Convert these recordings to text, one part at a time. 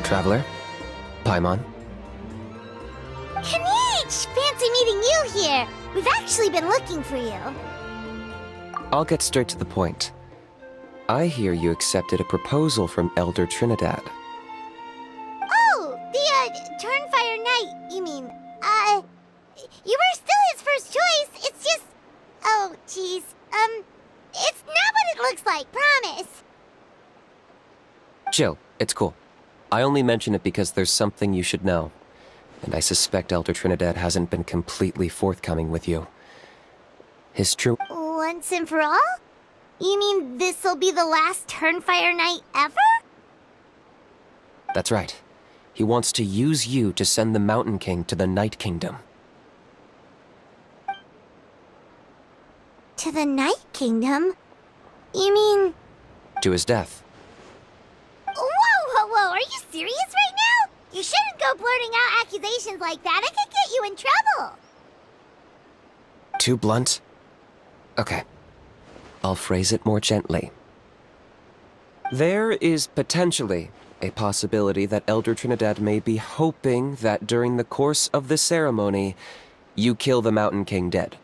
Traveler? Paimon? Kanichi! Fancy meeting you here! We've actually been looking for you. I'll get straight to the point. I hear you accepted a proposal from Elder Trinidad. Oh, the, Turnfire Knight, you mean. You were still his first choice, it's just... Oh, jeez. It's not what it looks like, promise. Chill, it's cool. I only mention it because there's something you should know. And I suspect Elder Trinidad hasn't been completely forthcoming with you. His true... Once and for all? You mean this'll be the last Turnfire Knight ever? That's right. He wants to use you to send the Mountain King to the Night Kingdom. To the Night Kingdom? You mean... To his death. Whoa, are you serious right now? You shouldn't go blurting out accusations like that, it could get you in trouble! Too blunt? Okay. I'll phrase it more gently. There is potentially a possibility that Elder Trinidad may be hoping that during the course of the ceremony, you kill the Mountain King dead.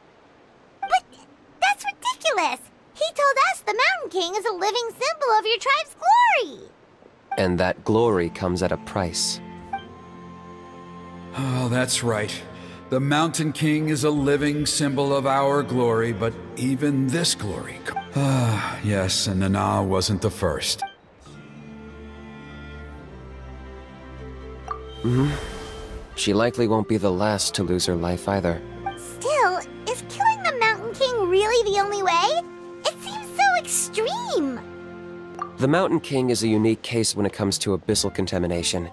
But that's ridiculous! He told us the Mountain King is a living symbol of your tribe's glory! And that glory comes at a price. Oh, that's right. The Mountain King is a living symbol of our glory, but even this glory... yes, and Nana wasn't the first. She likely won't be the last to lose her life either. Still, is killing the Mountain King really the only way? It seems so extreme! The Mountain King is a unique case when it comes to abyssal contamination.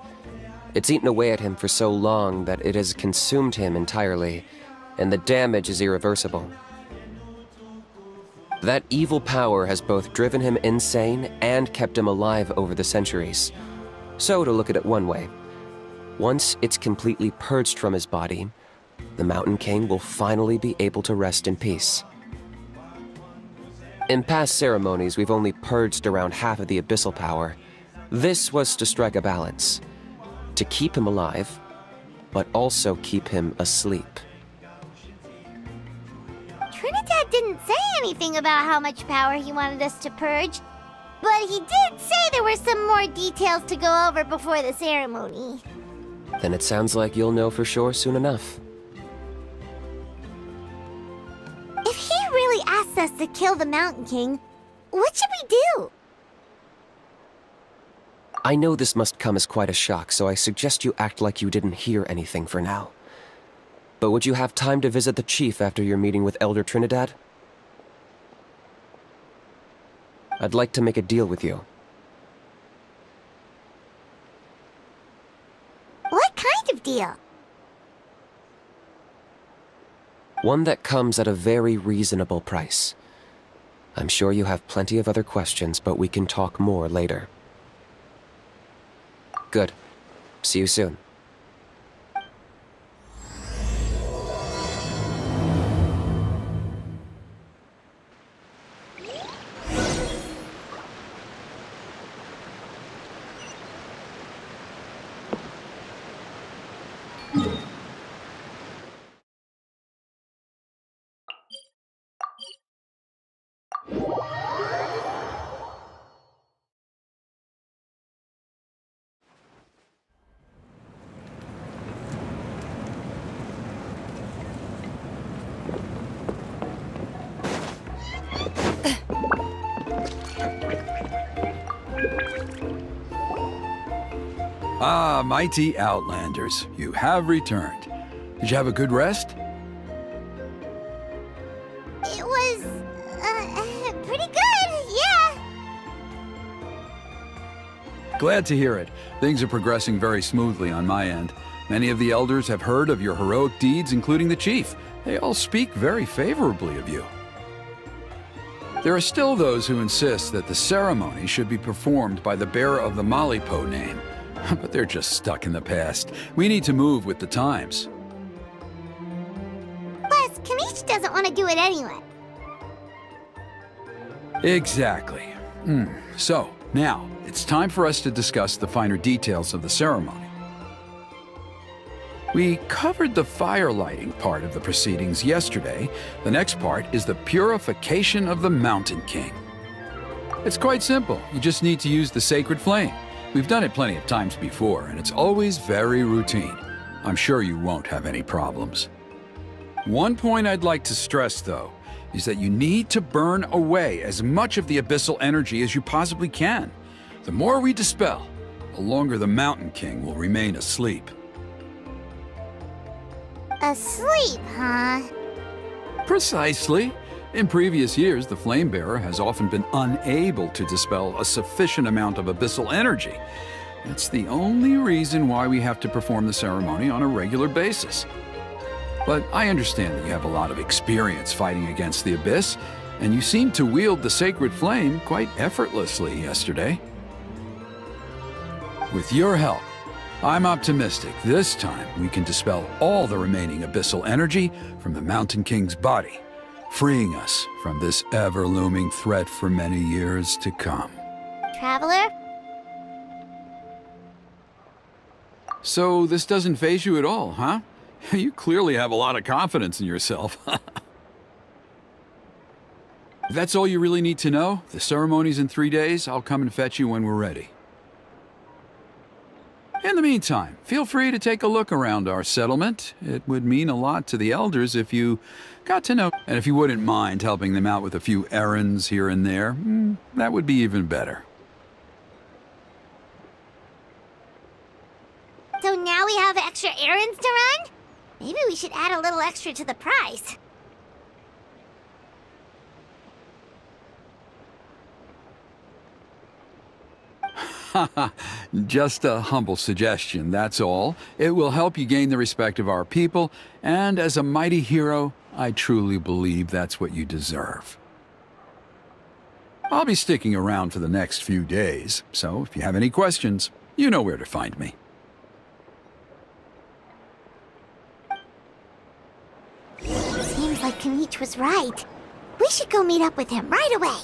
It's eaten away at him for so long that it has consumed him entirely, and the damage is irreversible. That evil power has both driven him insane and kept him alive over the centuries. So, to look at it one way, once it's completely purged from his body, the Mountain King will finally be able to rest in peace. In past ceremonies, we've only purged around half of the abyssal power. This was to strike a balance. To keep him alive, but also keep him asleep. Trinidad didn't say anything about how much power he wanted us to purge, but he did say there were some more details to go over before the ceremony. Then it sounds like you'll know for sure soon enough. If he really asks us to kill the Mountain King, what should we do? I know this must come as quite a shock, so I suggest you act like you didn't hear anything for now. But would you have time to visit the chief after your meeting with Elder Trinidad? I'd like to make a deal with you. What kind of deal? One that comes at a very reasonable price. I'm sure you have plenty of other questions, but we can talk more later. Good. See you soon. Ah, mighty Outlanders, you have returned. Did you have a good rest? It was, pretty good, yeah. Glad to hear it. Things are progressing very smoothly on my end. Many of the elders have heard of your heroic deeds, including the chief. They all speak very favorably of you. There are still those who insist that the ceremony should be performed by the bearer of the Malipo name. But they're just stuck in the past. We need to move with the times. Plus, Kanichi doesn't want to do it anyway. Exactly. So, Now, it's time for us to discuss the finer details of the ceremony. We covered the fire lighting part of the proceedings yesterday. The next part is the purification of the Mountain King. It's quite simple. You just need to use the sacred flame. We've done it plenty of times before, and it's always very routine. I'm sure you won't have any problems. One point I'd like to stress, though, is that you need to burn away as much of the abyssal energy as you possibly can. The more we dispel, the longer the Mountain King will remain asleep. Asleep, huh? Precisely. In previous years, the Flame Bearer has often been unable to dispel a sufficient amount of abyssal energy. That's the only reason why we have to perform the ceremony on a regular basis. But I understand that you have a lot of experience fighting against the Abyss, and you seemed to wield the sacred flame quite effortlessly yesterday. With your help, I'm optimistic this time we can dispel all the remaining abyssal energy from the Mountain King's body, freeing us from this ever-looming threat for many years to come. Traveler? So this doesn't faze you at all, huh? You clearly have a lot of confidence in yourself. If that's all you really need to know, the ceremony's in 3 days. I'll come and fetch you when we're ready. In the meantime, feel free to take a look around our settlement. It would mean a lot to the elders if you got to know, and if you wouldn't mind helping them out with a few errands here and there, that would be even better. So now we have extra errands to run? Maybe we should add a little extra to the price. Just a humble suggestion, that's all. It will help you gain the respect of our people, and as a mighty hero, I truly believe that's what you deserve. I'll be sticking around for the next few days, so if you have any questions, you know where to find me. Seems like Kanich was right. We should go meet up with him right away.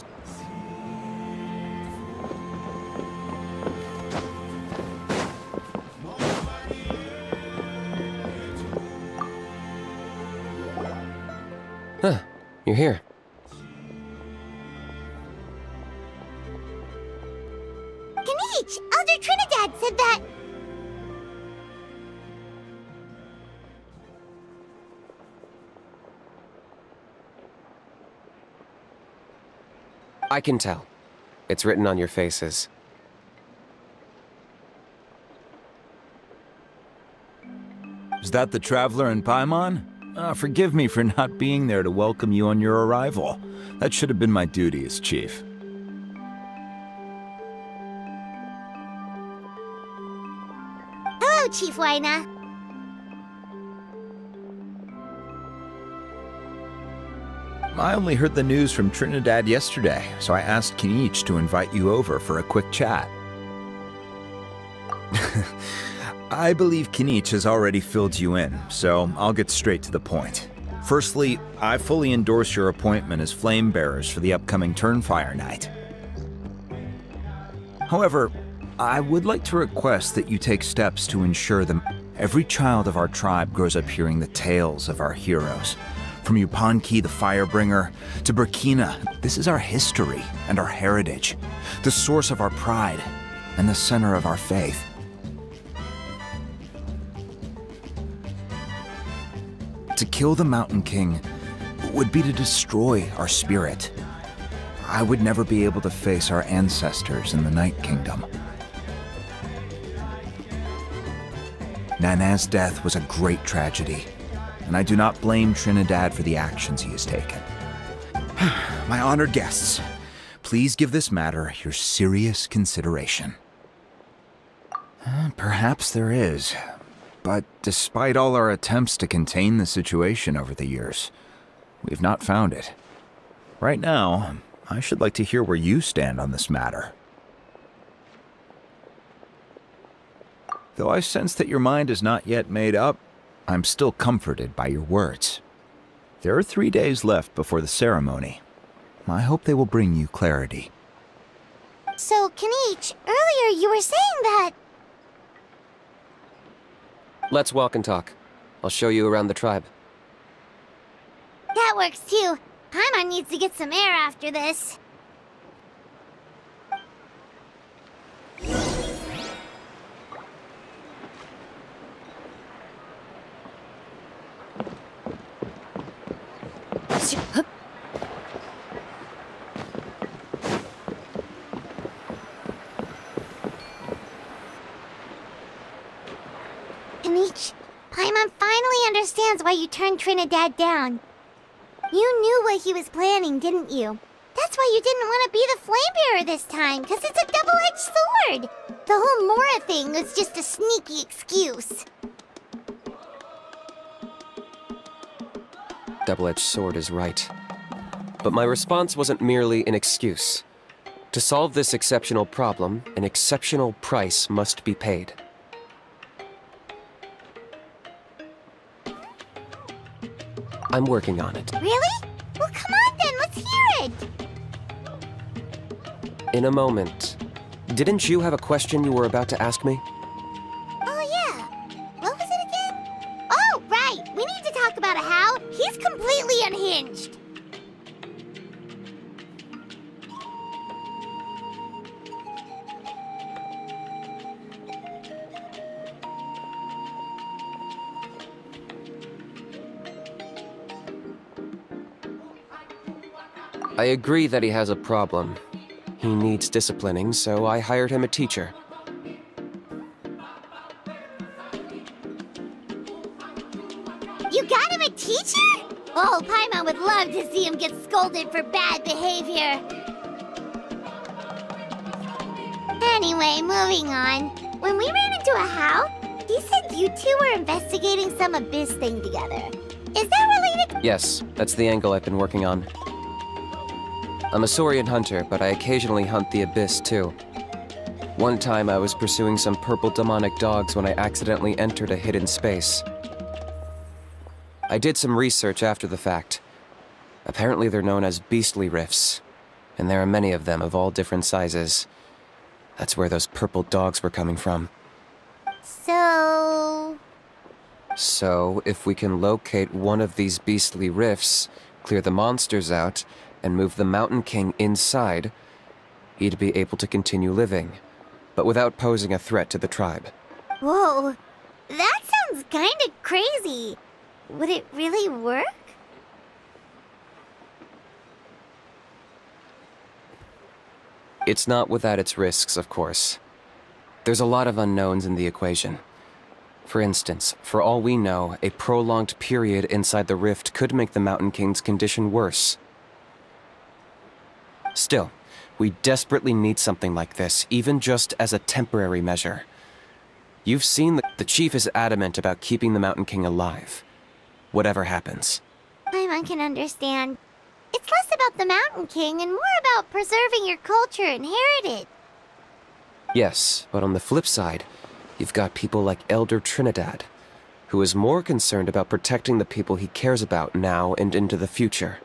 Huh, you're here. Kanich! Elder Trinidad said that... I can tell. It's written on your faces. Is that the Traveler in Paimon? Forgive me for not being there to welcome you on your arrival. That should have been my duty as chief. Hello, Chief Waina. I only heard the news from Trinidad yesterday, so I asked Kanich to invite you over for a quick chat. I believe Kanich has already filled you in, so I'll get straight to the point. Firstly, I fully endorse your appointment as flame bearers for the upcoming Turnfire Night. However, I would like to request that you take steps to ensure that every child of our tribe grows up hearing the tales of our heroes. From Yupanqui the Firebringer to Burkina, this is our history and our heritage, the source of our pride and the center of our faith. To kill the Mountain King would be to destroy our spirit. I would never be able to face our ancestors in the Night Kingdom. Nana's death was a great tragedy, and I do not blame Trinidad for the actions he has taken. My honored guests, please give this matter your serious consideration. Perhaps there is, but despite all our attempts to contain the situation over the years, we've not found it. Right now, I should like to hear where you stand on this matter. Though I sense that your mind is not yet made up, I'm still comforted by your words. There are 3 days left before the ceremony. I hope they will bring you clarity. So, Kanich, earlier you were saying that... Let's walk and talk. I'll show you around the tribe. That works too. Paimon needs to get some air after this. Kanich, Paimon finally understands why you turned Trinidad down. You knew what he was planning, didn't you? That's why you didn't want to be the Flamebearer this time, because it's a double-edged sword! The whole Mora thing was just a sneaky excuse. Double-edged sword is right. But my response wasn't merely an excuse. To solve this exceptional problem, an exceptional price must be paid. I'm working on it. Really? Well, come on then, let's hear it! In a moment. Didn't you have a question you were about to ask me? Oh, yeah. What was it again? Oh, right! We need to talk about How. He's completely unhinged. I agree that he has a problem. He needs disciplining, so I hired him a teacher. You got him a teacher? Oh, Paimon would love to see him get scolded for bad behavior. Anyway, moving on. When we ran into a How, he said you two were investigating some Abyss thing together. Is that related? Yes, that's the angle I've been working on. I'm a Saurian hunter, but I occasionally hunt the Abyss too. One time I was pursuing some purple demonic dogs when I accidentally entered a hidden space. I did some research after the fact. Apparently they're known as beastly rifts, and there are many of them of all different sizes. That's where those purple dogs were coming from. So, if we can locate one of these beastly rifts, clear the monsters out, and move the Mountain King inside, he'd be able to continue living, but without posing a threat to the tribe. Whoa, that sounds kinda crazy. Would it really work? It's not without its risks, of course. There's a lot of unknowns in the equation. For instance, for all we know, a prolonged period inside the rift could make the Mountain King's condition worse. Still, we desperately need something like this, even just as a temporary measure. You've seen the Chief is adamant about keeping the Mountain King alive, whatever happens. Paimon can understand. It's less about the Mountain King and more about preserving your culture and heritage. Yes, but on the flip side, you've got people like Elder Trinidad, who is more concerned about protecting the people he cares about now and into the future.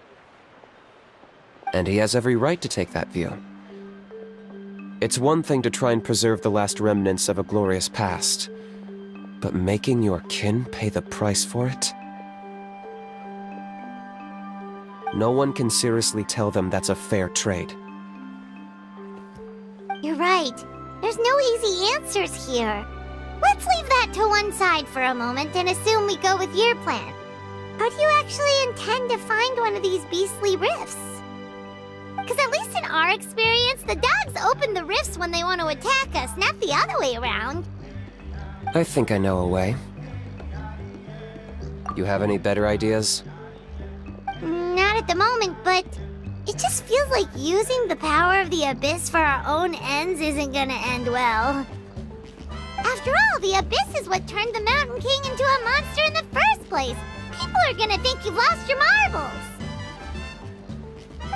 And he has every right to take that view. It's one thing to try and preserve the last remnants of a glorious past, but making your kin pay the price for it? No one can seriously tell them that's a fair trade. You're right. There's no easy answers here. Let's leave that to one side for a moment and assume we go with your plan. How do you actually intend to find one of these beastly rifts? Because at least in our experience, the dogs open the rifts when they want to attack us, not the other way around. I think I know a way. You have any better ideas? Not at the moment, but it just feels like using the power of the Abyss for our own ends isn't gonna end well. After all, the Abyss is what turned the Mountain King into a monster in the first place. People are gonna think you've lost your marbles.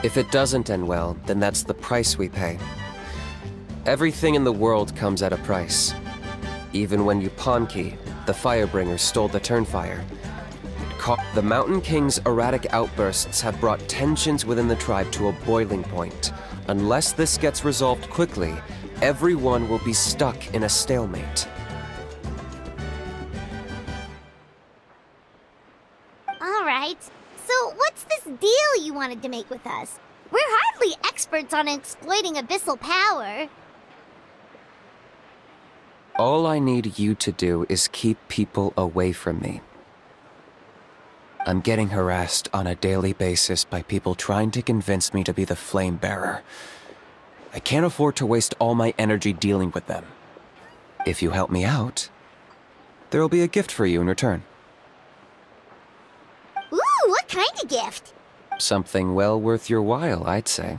If it doesn't end well, then that's the price we pay. Everything in the world comes at a price. Even when Wonderkid, the Firebringer, stole the Turnfire. The Mountain King's erratic outbursts have brought tensions within the tribe to a boiling point, Unless this gets resolved quickly, everyone will be stuck in a stalemate. All right. So what's this deal you wanted to make with us? We're hardly experts on exploiting abyssal power. All I need you to do is keep people away from me. I'm getting harassed on a daily basis by people trying to convince me to be the flame bearer. I can't afford to waste all my energy dealing with them. If you help me out, there'll be a gift for you in return. Ooh, what kind of gift? Something well worth your while, I'd say.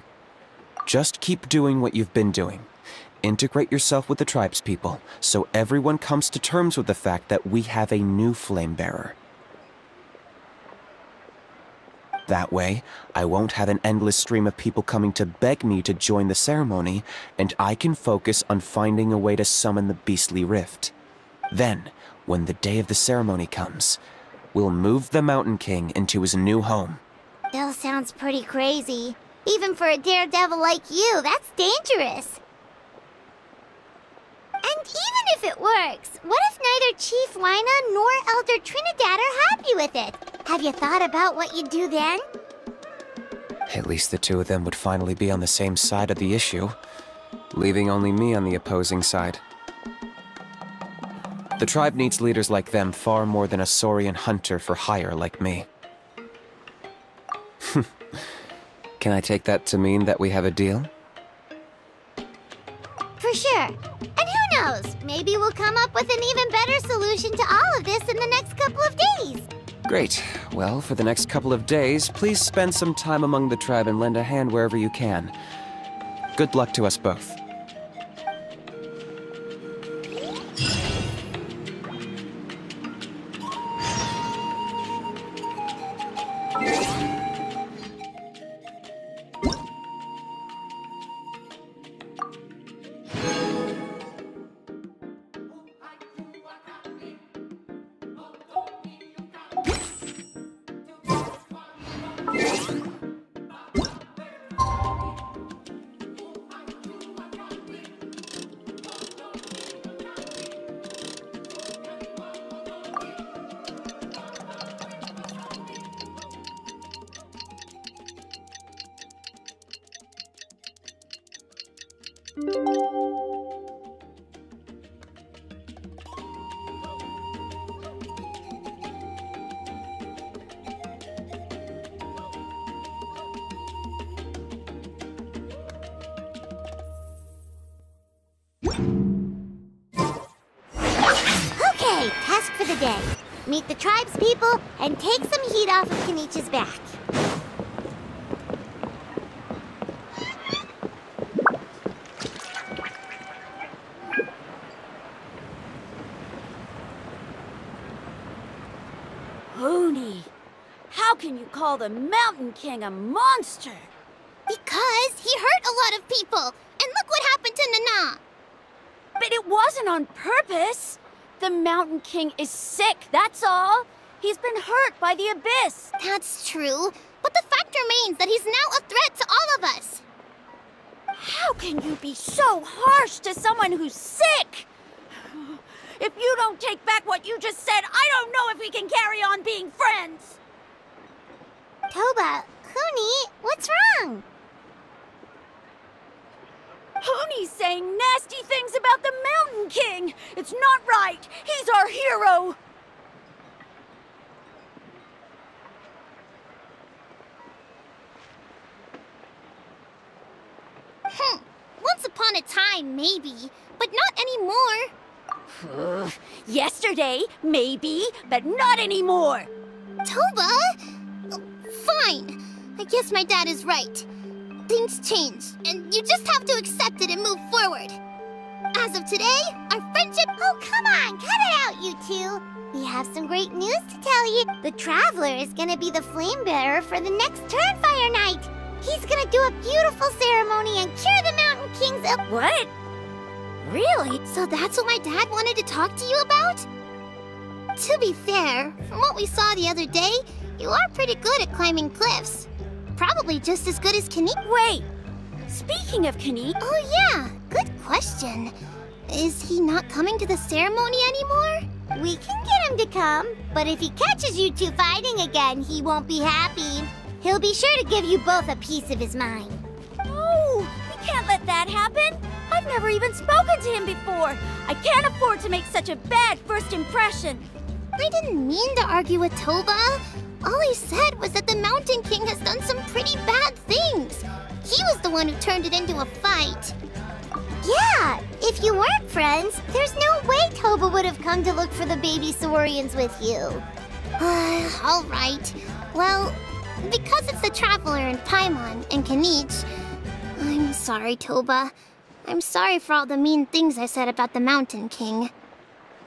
Just keep doing what you've been doing. Integrate yourself with the tribespeople, so everyone comes to terms with the fact that we have a new flame bearer. That way, I won't have an endless stream of people coming to beg me to join the ceremony, and I can focus on finding a way to summon the beastly rift. Then, when the day of the ceremony comes, we'll move the Mountain King into his new home. That sounds pretty crazy. Even for a daredevil like you, that's dangerous. And even if it works, what if neither Chief Lina nor Elder Trinidad are happy with it? Have you thought about what you'd do then? At least the two of them would finally be on the same side of the issue, leaving only me on the opposing side. The tribe needs leaders like them far more than a Saurian hunter for hire like me. Can I take that to mean that we have a deal? For sure. And who knows? Maybe we'll come up with an even better solution to all of this in the next couple of days. Great. Well, for the next couple of days, please spend some time among the tribe and lend a hand wherever you can. Good luck to us both. Okay, task for the day. Meet the tribespeople and take some heat off of Kenichi's back. Hoonie, how can you call the Mountain King a monster? Because he hurt a lot of people, and look what happened to Nana. But it wasn't on purpose. The Mountain King is sick, that's all. He's been hurt by the abyss. That's true, but the fact remains that he's now a threat to all of us. How can you be so harsh to someone who's sick? If you don't take back what you just said, I don't know if we can carry on being friends. Toba, Huni, what's wrong? Hoonie's saying nasty things about the Mountain King. It's not right. He's our hero. Once upon a time, maybe, but not anymore. Yesterday, maybe, but not anymore. Toba? Fine. I guess my dad is right. Things change, and you just have to accept it and move forward. As of today, our friendship... Oh, come on, cut it out, you two. We have some great news to tell you. The Traveler is gonna be the flame bearer for the next Turnfire night. He's gonna do a beautiful ceremony and cure the Mountain King's... What? Really? So that's what my dad wanted to talk to you about? To be fair, from what we saw the other day, you are pretty good at climbing cliffs. Probably just as good as Kenichi. Wait! Speaking of Kaneki, Oh yeah, good question. Is he not coming to the ceremony anymore? We can get him to come, but if he catches you two fighting again, he won't be happy. He'll be sure to give you both a piece of his mind. no, we can't let that happen. I've never even spoken to him before. I can't afford to make such a bad first impression. I didn't mean to argue with Toba. All he said was that the Mountain King has done some pretty bad things. He was the one who turned it into a fight. Yeah, if you weren't friends, there's no way Toba would have come to look for the baby Saurians with you. All right. Well, because it's the Traveler and Paimon and Kanech, I'm sorry, Toba. I'm sorry for all the mean things I said about the Mountain King.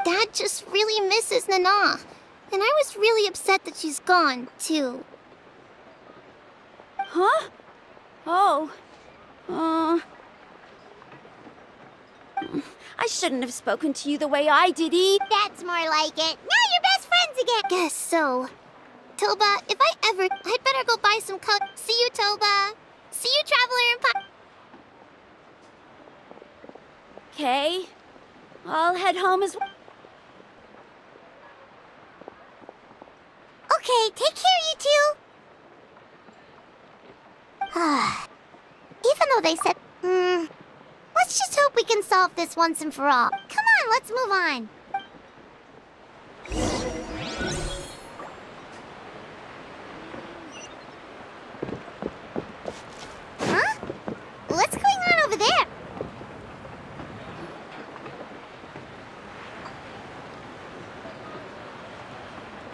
Dad just really misses Nana, and I was really upset that she's gone, too. Huh? Oh. I shouldn't have spoken to you the way I did, E. That's more like it. Now you're best friends again. Guess so. Toba, if I ever... I'd better go buy some See you, Toba. See you, Traveler and Okay. I'll head home as well. Okay, take care, you two. Even though they said... let's just hope we can solve this once and for all. Come on, let's move on. Huh? What's going on over there?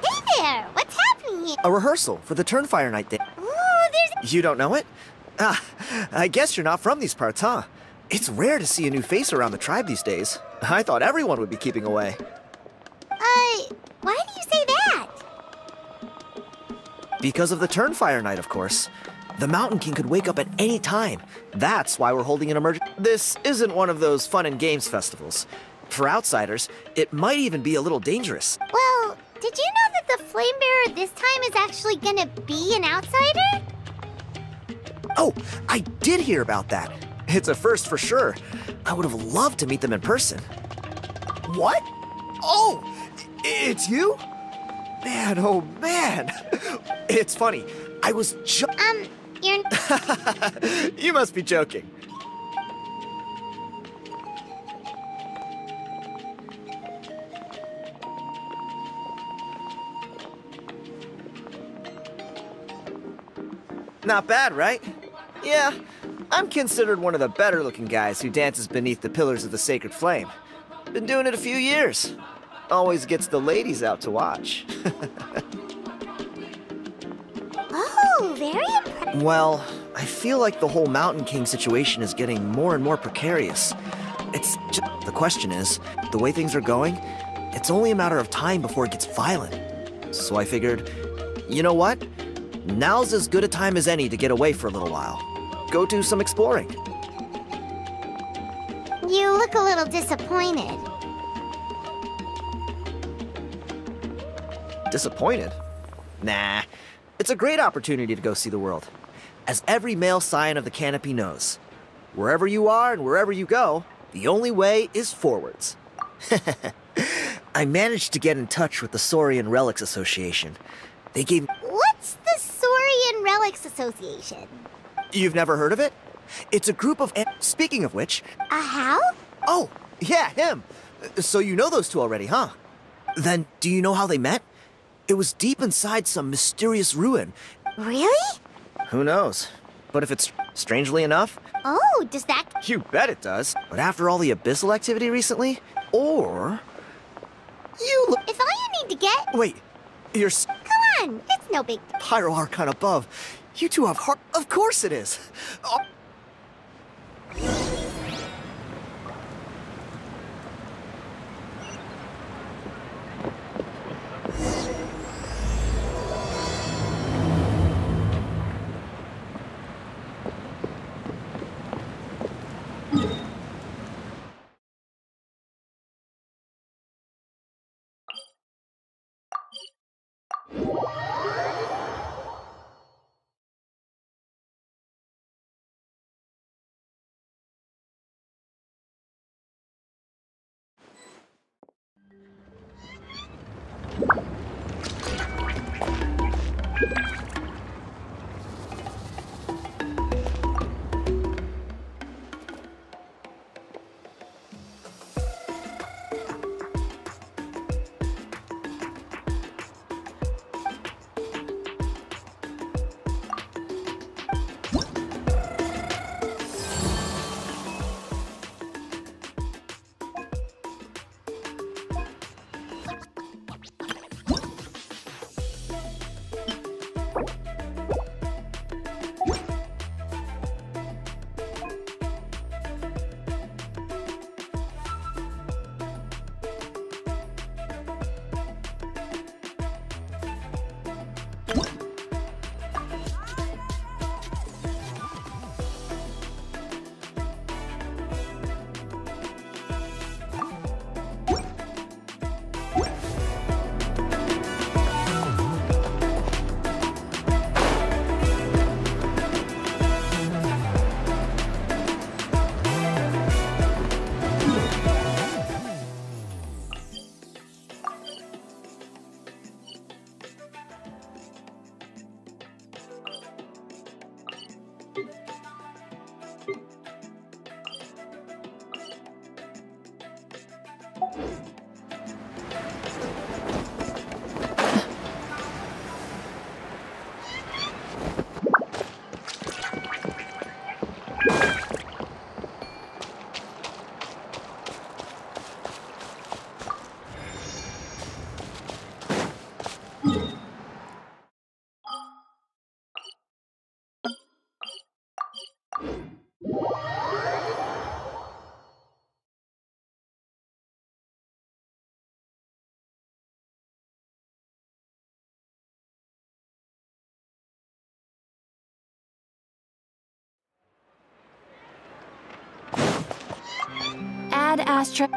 Hey there! What's happening here? A rehearsal for the Turnfire Night day. Ooh, there's... You don't know it? Ah, I guess you're not from these parts, huh? It's rare to see a new face around the tribe these days. I thought everyone would be keeping away. Why do you say that? Because of the Turnfire Night, of course. The Mountain King could wake up at any time. That's why we're holding an emergency. This isn't one of those fun and games festivals. For outsiders, it might even be a little dangerous. Well, did you know that the Flame Bearer this time is actually gonna be an outsider? Oh, I did hear about that. It's a first for sure. I would have loved to meet them in person. What? Oh, it's you? Man, oh man. It's funny. I was You're... You must be joking. Not bad, right? Yeah, I'm considered one of the better looking guys who dances beneath the pillars of the sacred flame. Been doing it a few years. Always gets the ladies out to watch. Oh, very impressive. Well, I feel like the whole Mountain King situation is getting more and more precarious. It's just, the question is, the way things are going, it's only a matter of time before it gets violent. So I figured, you know what? Now's as good a time as any to get away for a little while. Go do some exploring. You look a little disappointed. Disappointed? Nah. It's a great opportunity to go see the world. As every male scion of the canopy knows, wherever you are and wherever you go, the only way is forwards. I managed to get in touch with the Saurian Relics Association. They gave... What's the Saurian Relics Association? You've never heard of it? It's a group of... Speaking of which... How? Oh, yeah, him. So you know those two already, huh? Then, do you know how they met? It was deep inside some mysterious ruin. Really? Who knows? But if it's... Strangely enough... Oh, does that... You bet it does. But after all the abyssal activity recently... Or... You look... If all you need to get... Wait. You're... Come on, it's no big... Pyro Archon above. You two have heart... Of course it is. Oh. Add astra.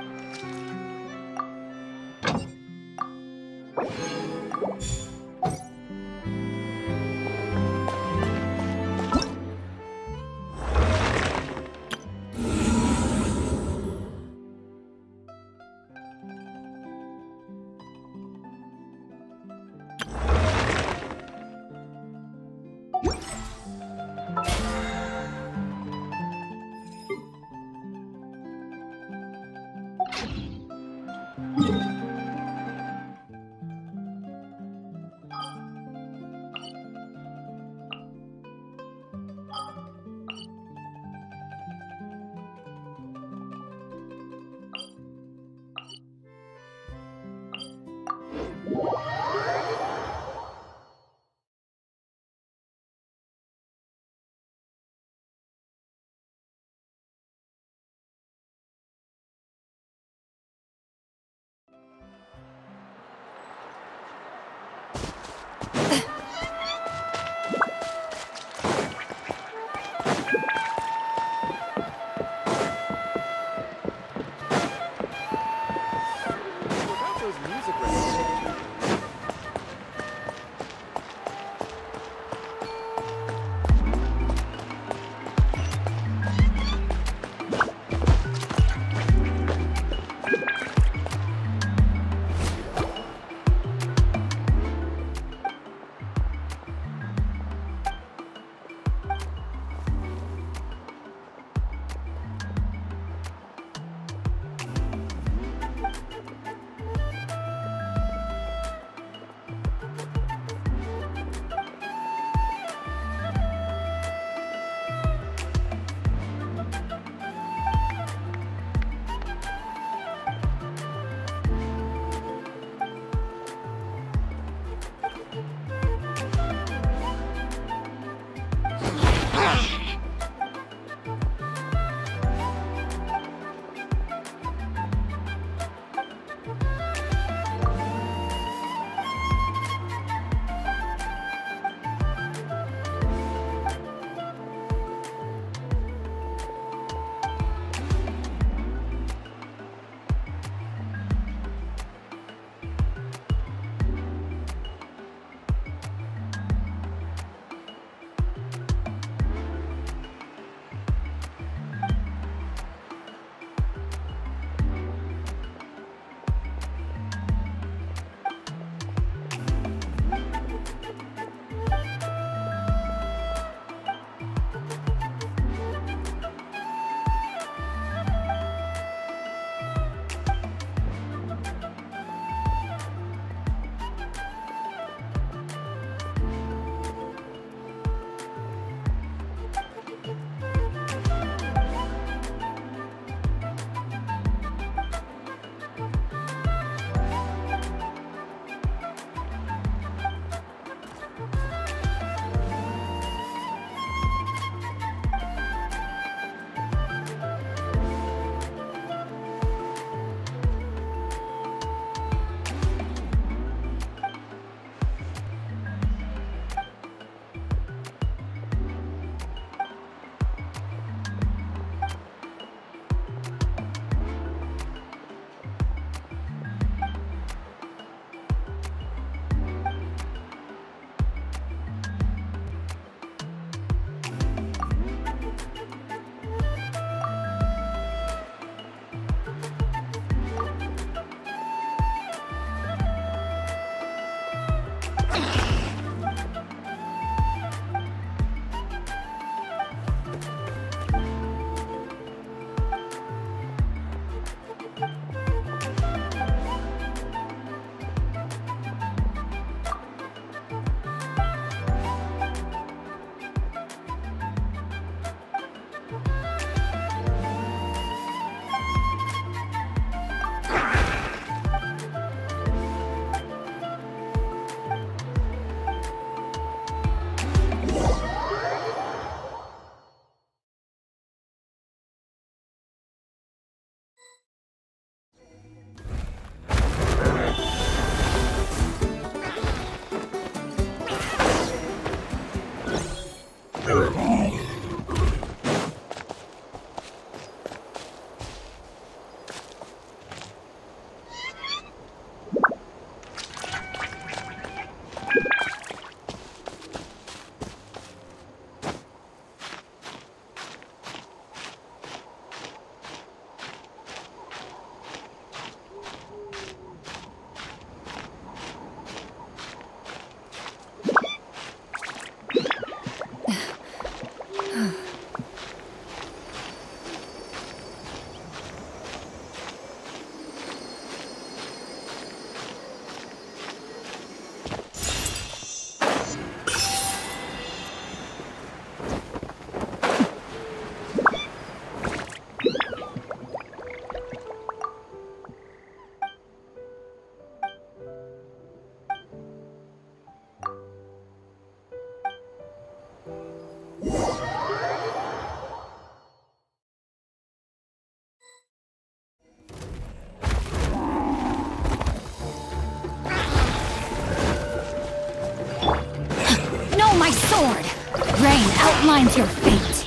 sword. Rain outlines your fate.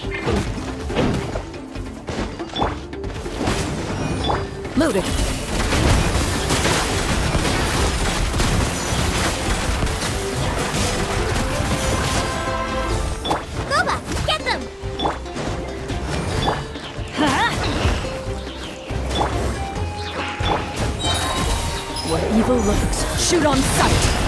Loaded. Boba, get them! Huh? Where evil lurks, shoot on sight.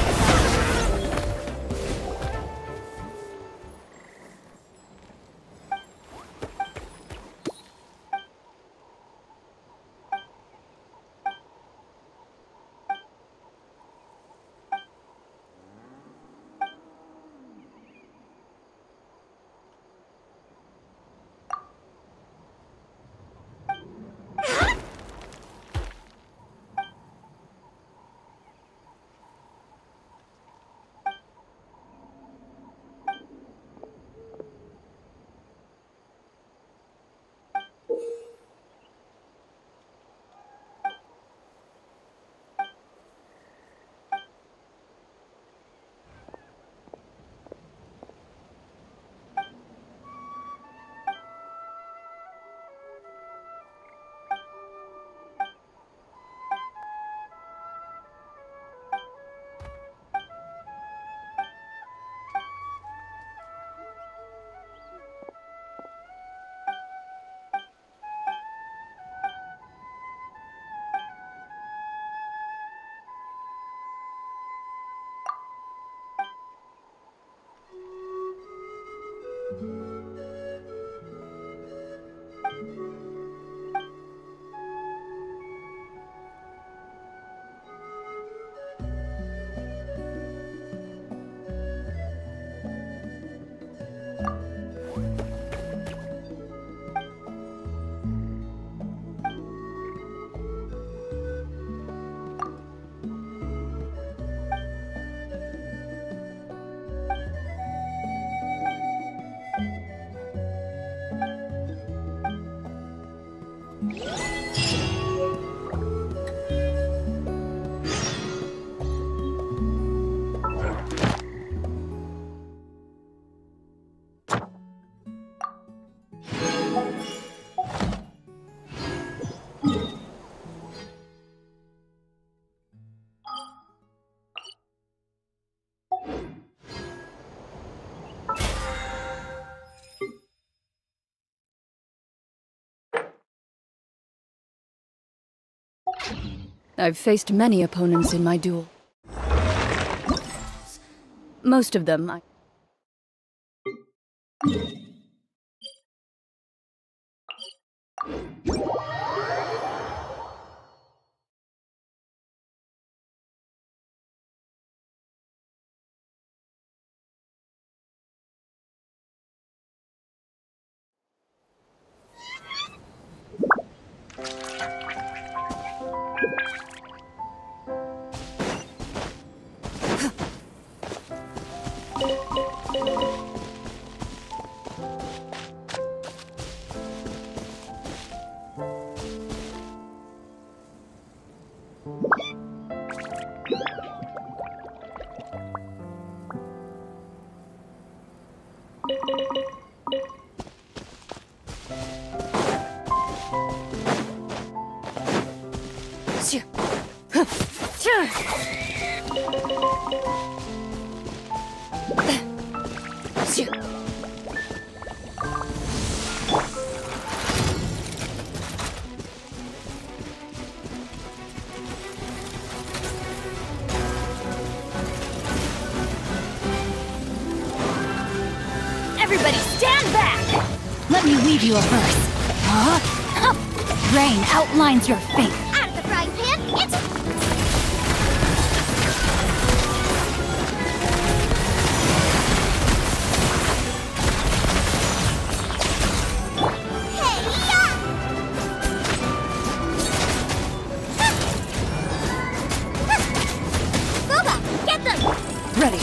I've faced many opponents in my duel. Most of them, Everybody stand back! let me weave you a verse. Rain outlines your fate. Out of the frying pan, it's... Boba, get them! Ready.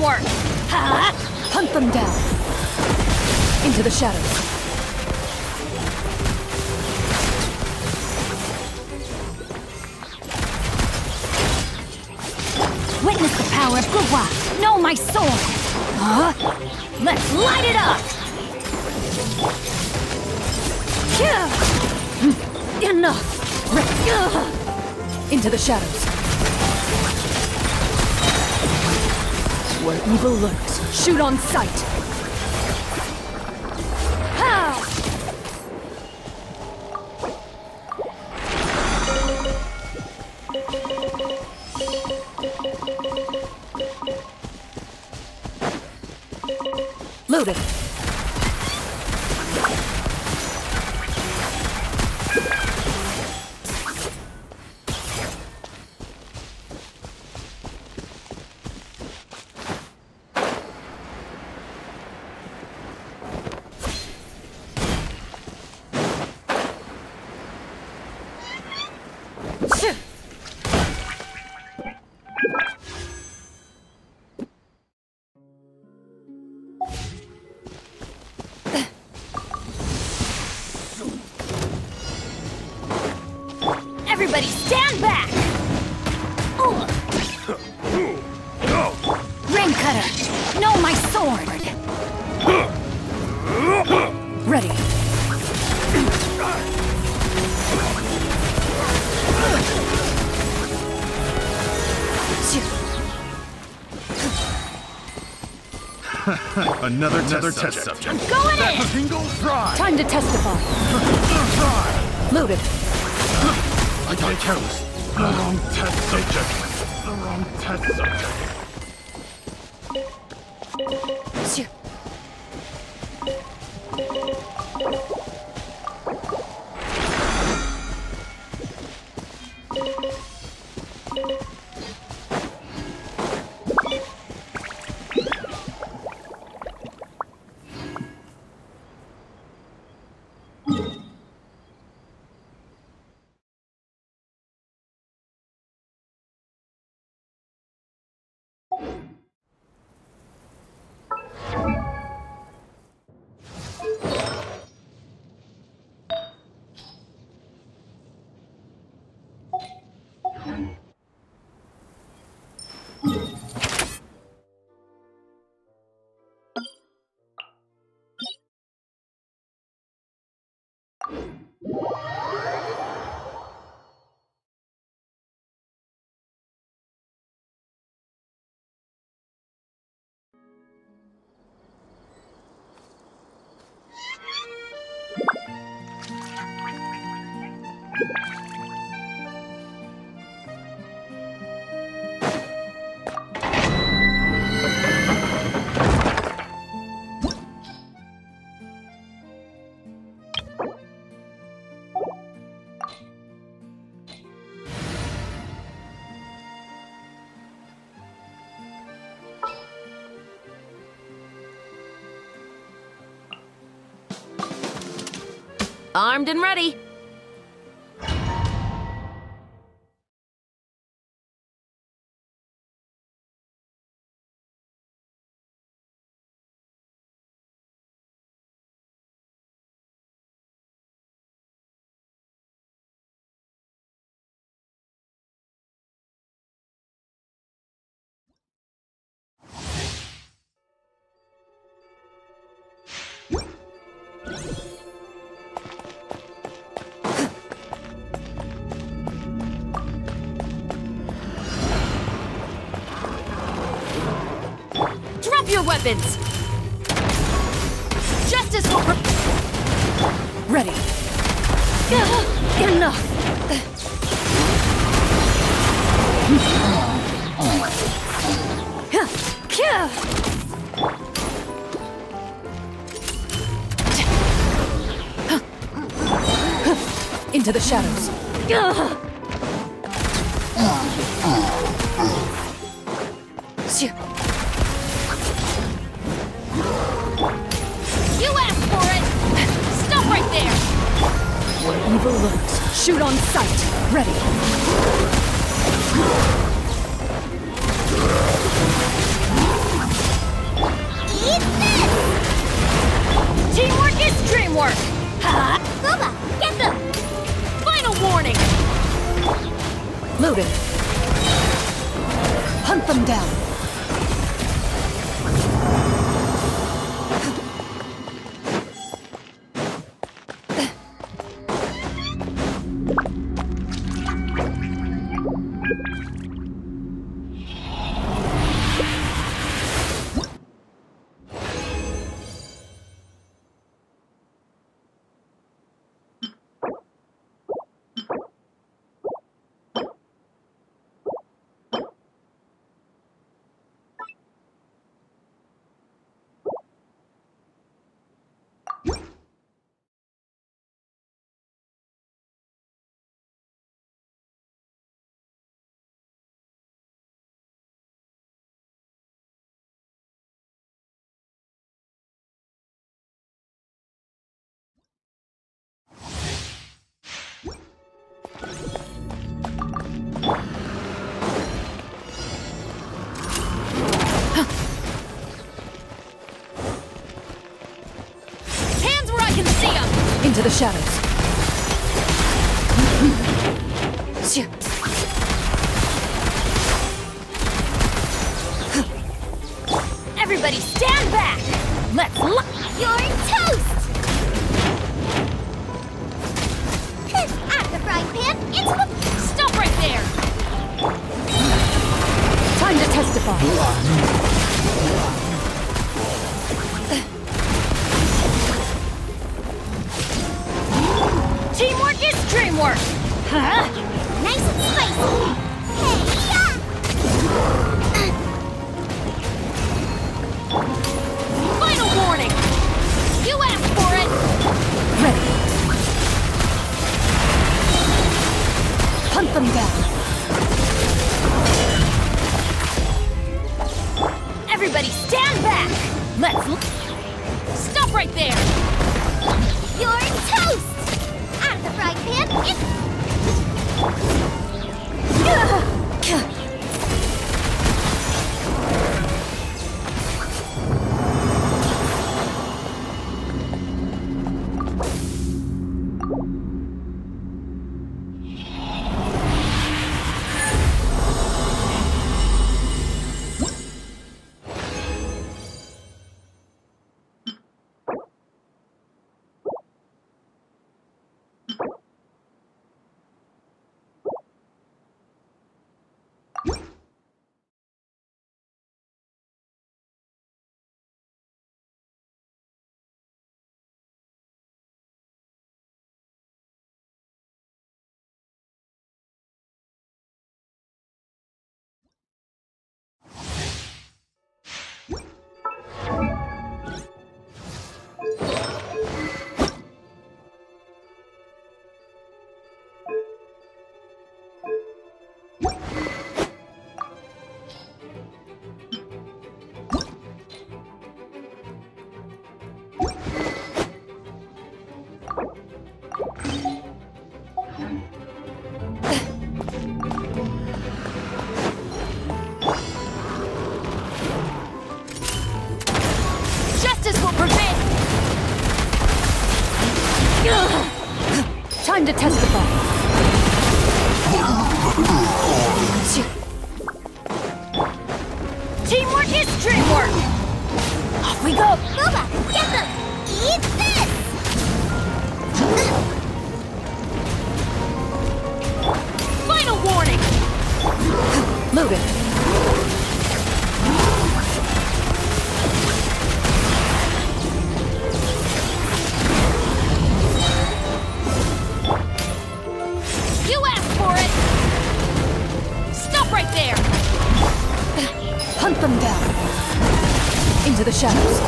work! Ha! Hunt them down. Into the shadows. Witness the power of Guhua! Know my sword! Huh? Let's light it up! Enough! Into the shadows. Where evil lurks, shoot on sight. Pow! Loaded. Everybody stand back! Ring cutter, know my sword! Ready. Another test subject. Go in! Single fry. Time to testify. Loaded. I got careless. The wrong test subject. The wrong test subject. Armed and ready. Drop your weapons! Justice will ready. Enough! Into the shadows. You asked for it! Stop right there! Where evil lurks, shoot on sight. Ready. Eat this! Teamwork is dreamwork! Ha! Booba, get them! Final warning! Loaded. Hunt them down. Hands where I can see them! Into the shadows. Everybody stand back! Let's look! You're toast! Out of the frying pan, into the... Stop right there! Time to testify. Teamwork is dreamwork! Huh? Nice and spicy! Hey, yeah! Final warning! You asked for it! Ready. Hunt them down. Everybody stand back! Let's look! Stop right there! You're toast! Out of the frying pan, into... Justice will prevail! Time to testify. Teamwork is dreamwork! Off we go! Booba, get them! Eat this! Final warning! Loaded. You asked for it! Stop right there! Hunt them down. Into the shadows.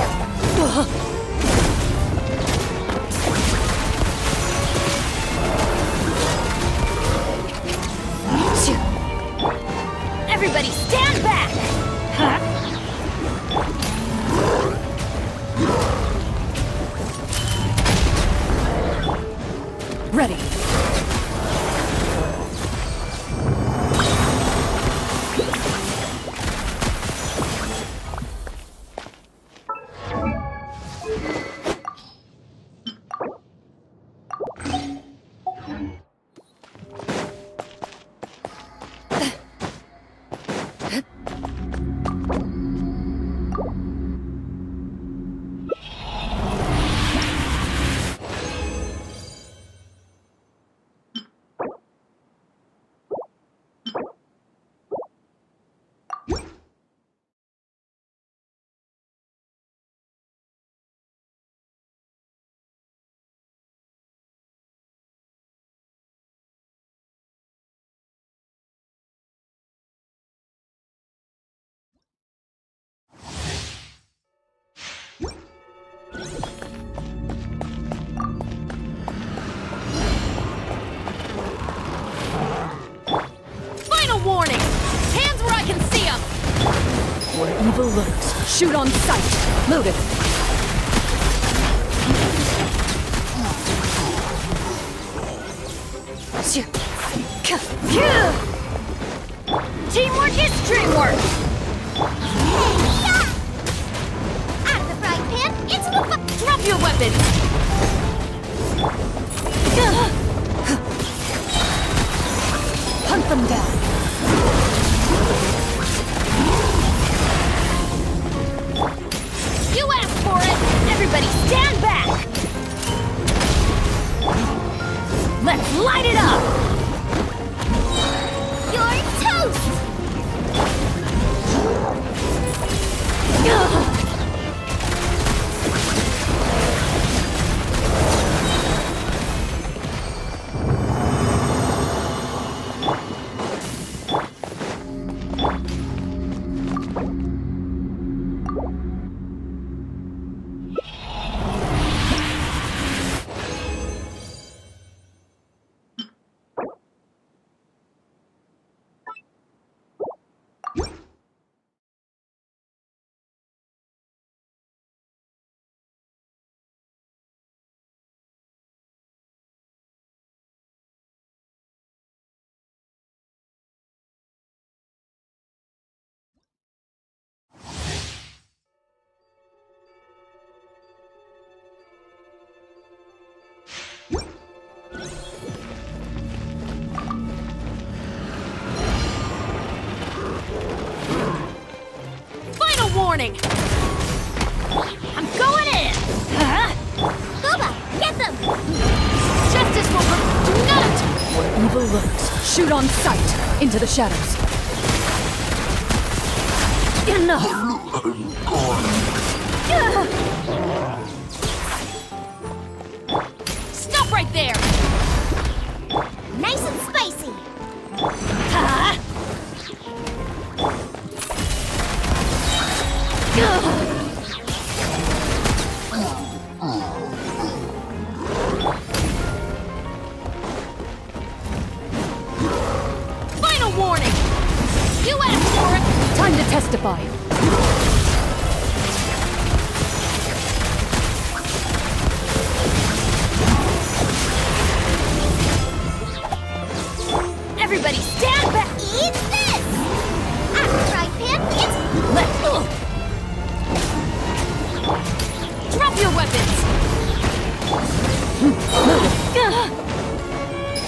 Everybody stand back! Huh? Ready. Shoot on sight. Loaded. Teamwork is dreamwork! Out of the frying pan, into the Drop your weapons! Hunt them down. You asked for it! Everybody stand back! Let's light it up! You're toast! Warning! I'm going in! Huh? Boba, get them! Justice will do not! Where evil lurks, shoot on sight. Into the shadows. Enough! Stop right there! Nice and spicy! Huh? Final warning! You asked for it! Time to testify. Everybody stand back! Eat this! Out of the frying pan, it's... Let's go! Drop your weapons!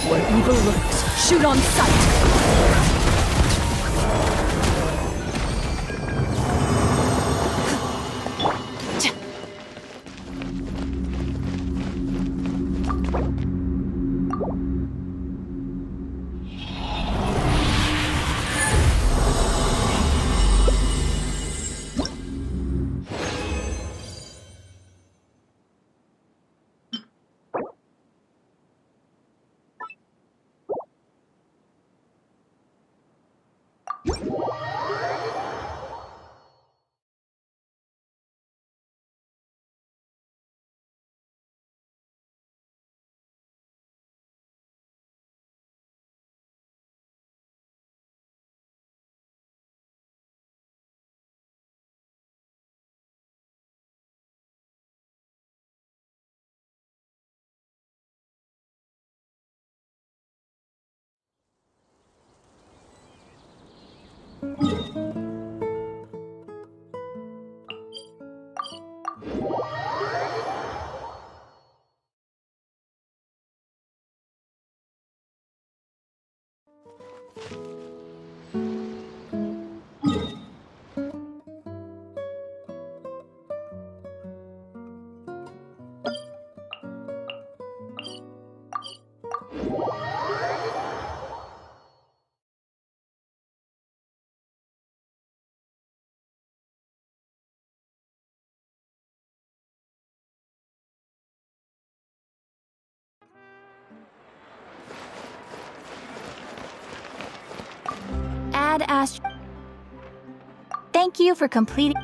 Where evil lurks, shoot on sight. Thank you for completing...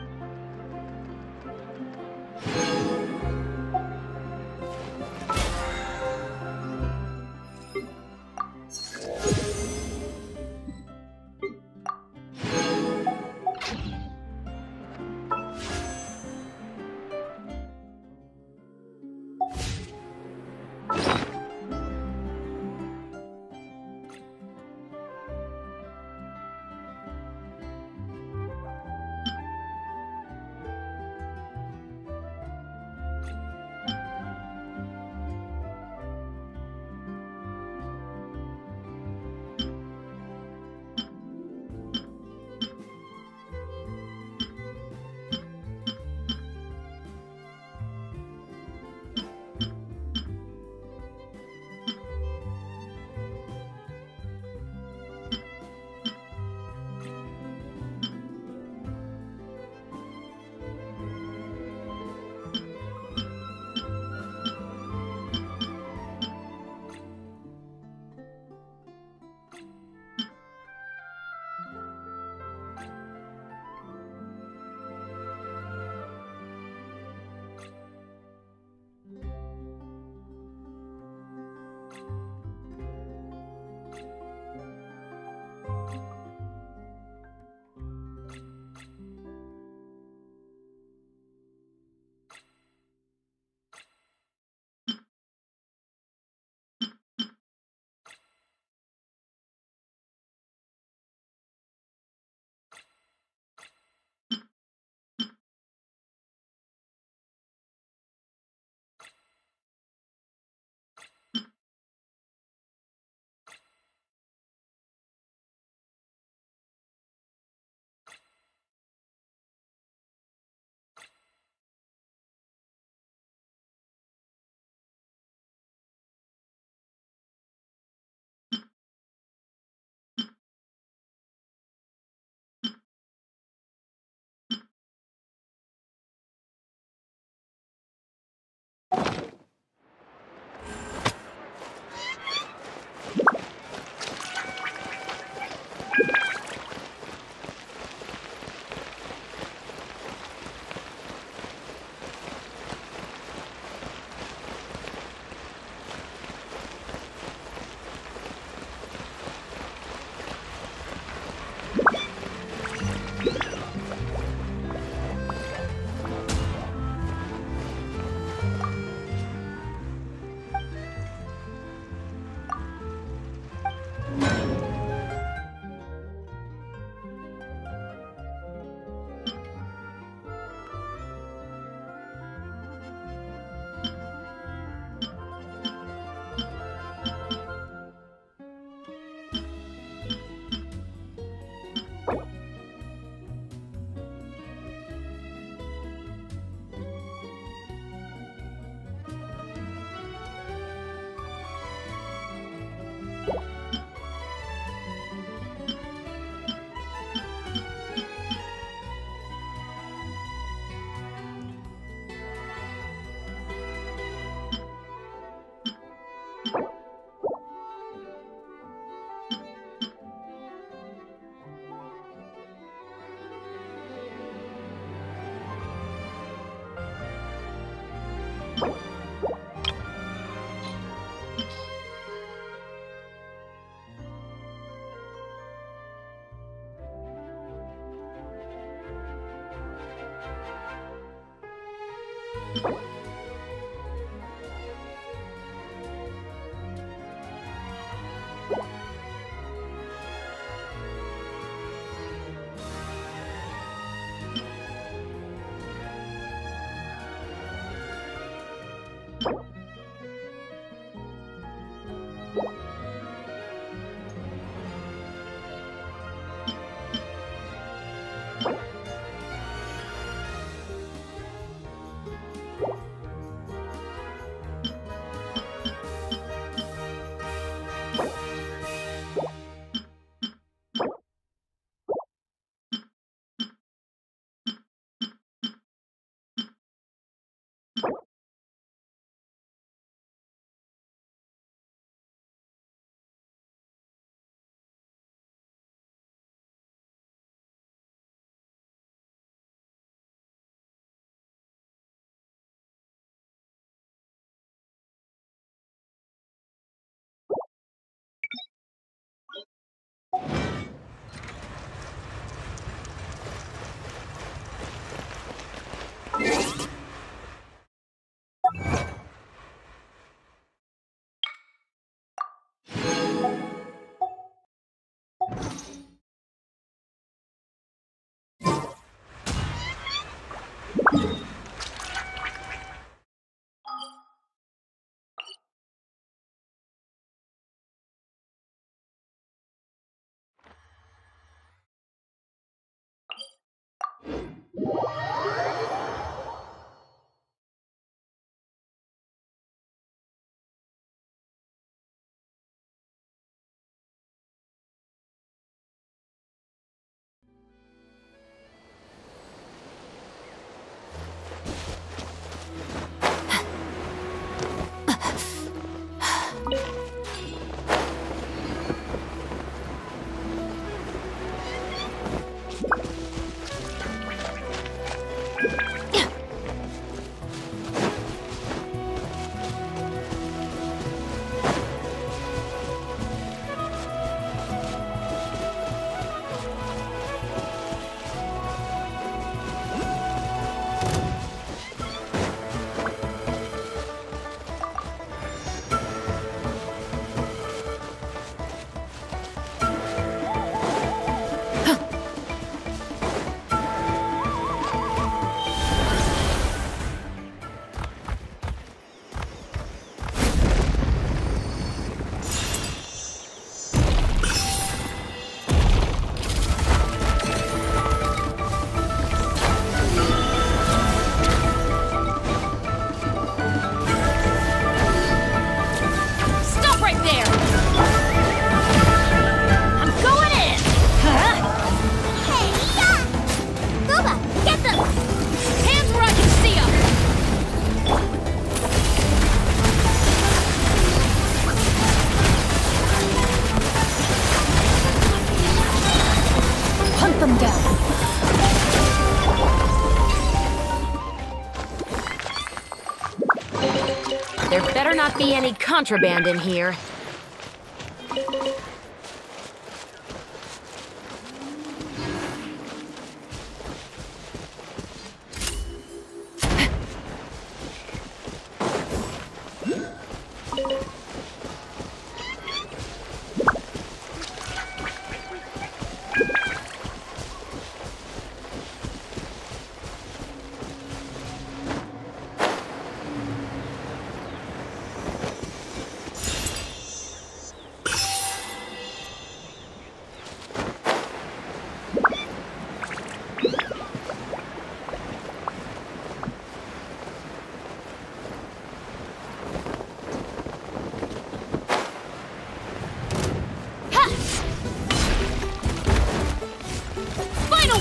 There better not be any contraband in here.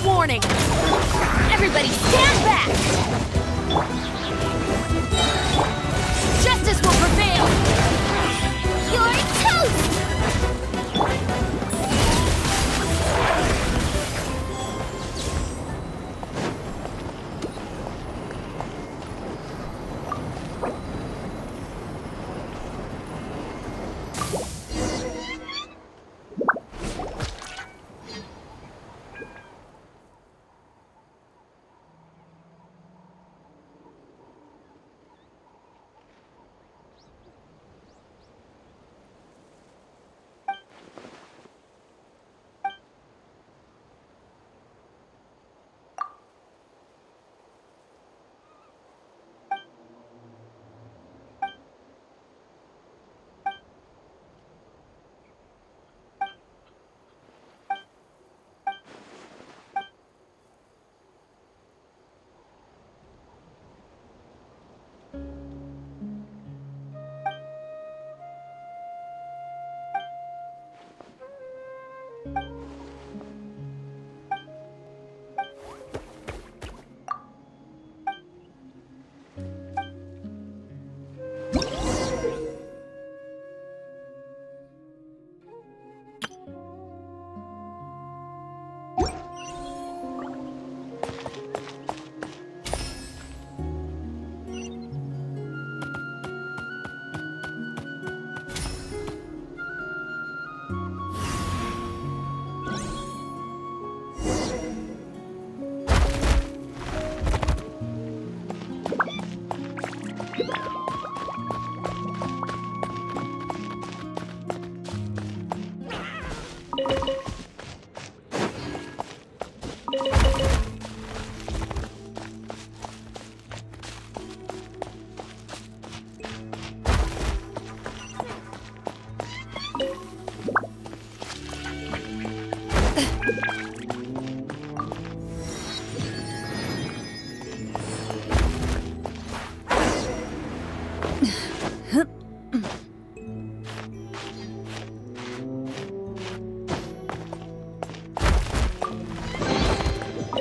warning! Everybody stand back! Justice will prevail! You're toast!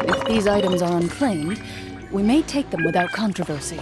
If these items are unclaimed, we may take them without controversy.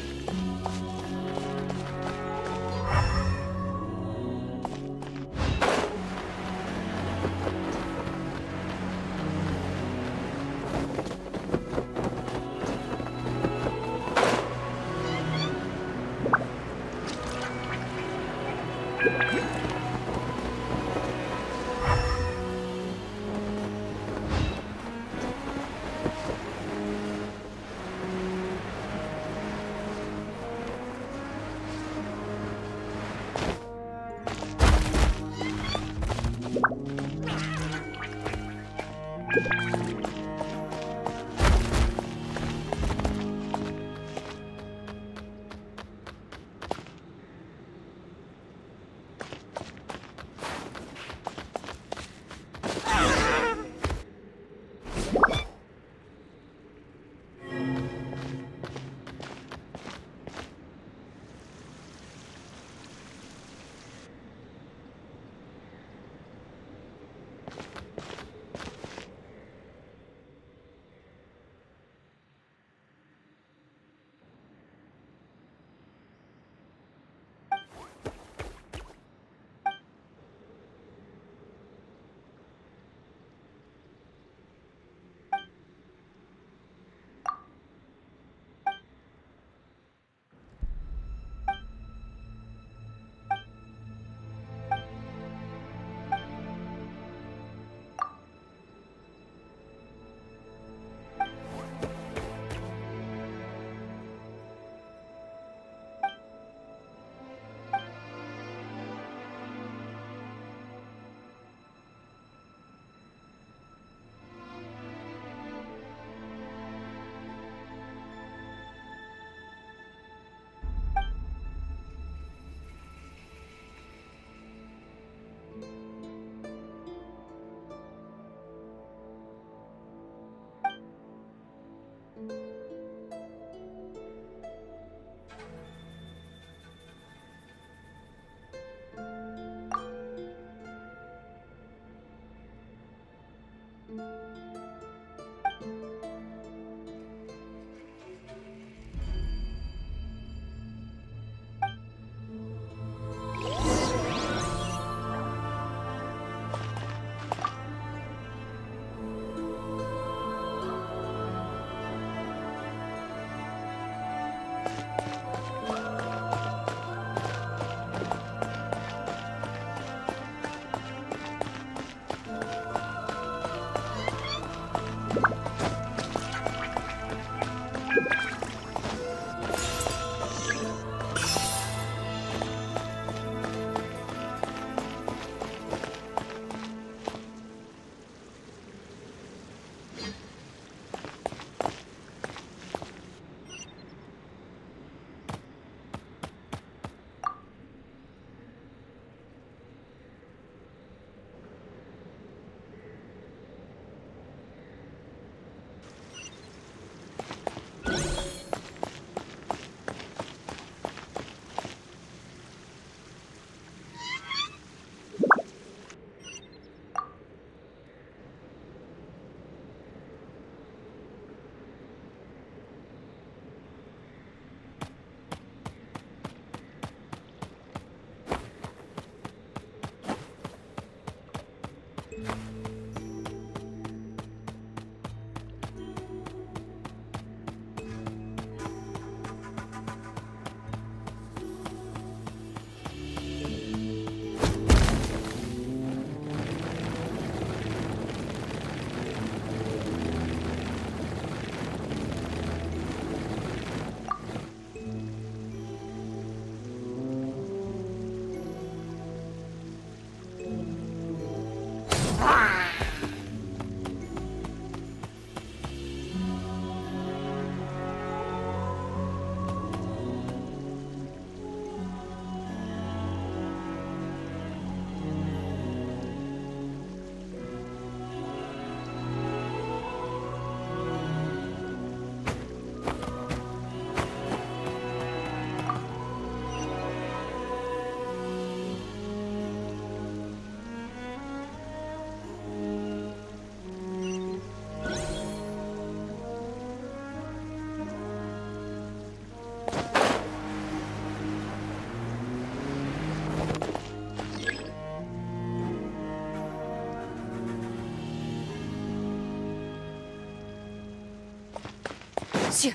Shoo.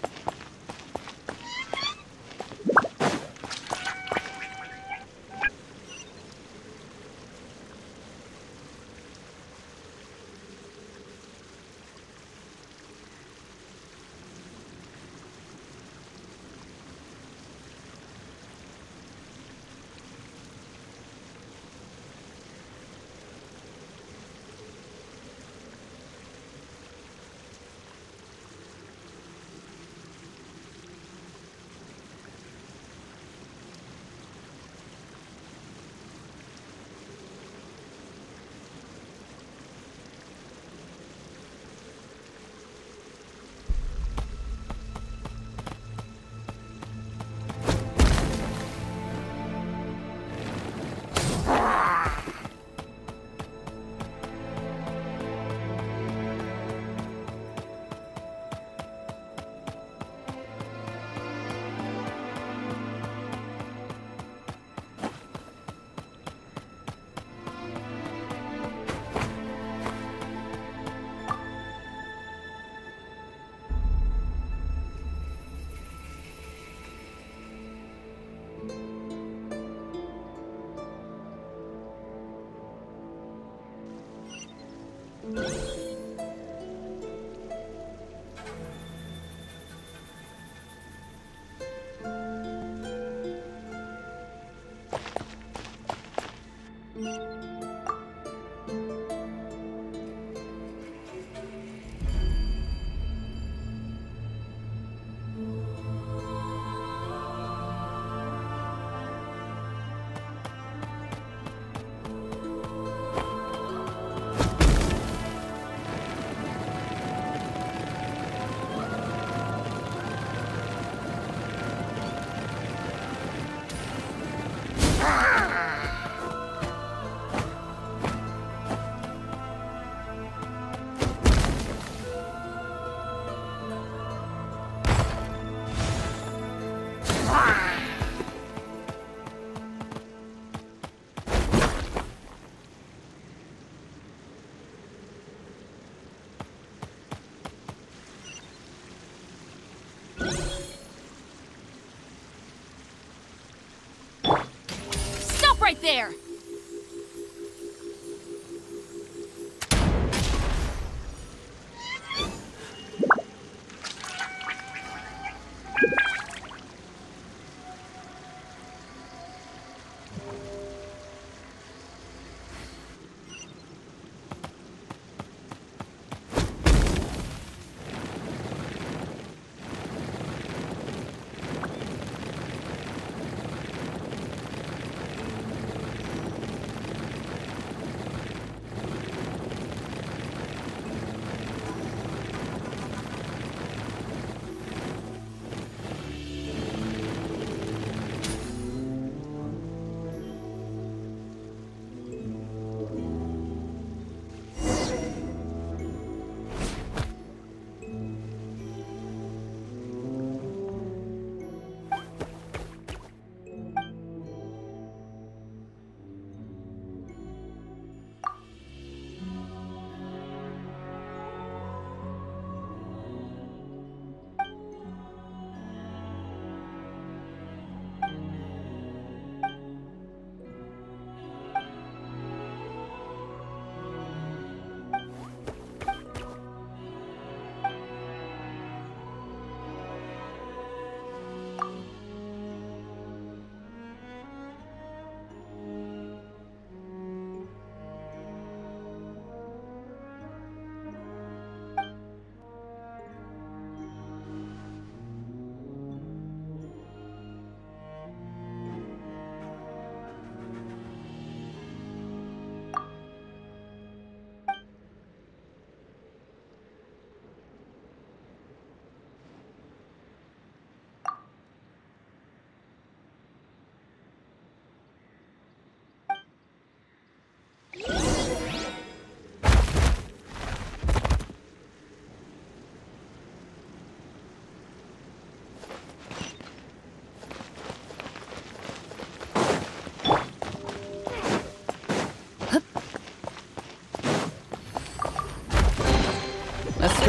Right there!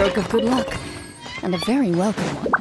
stroke of good luck, and a very welcome one.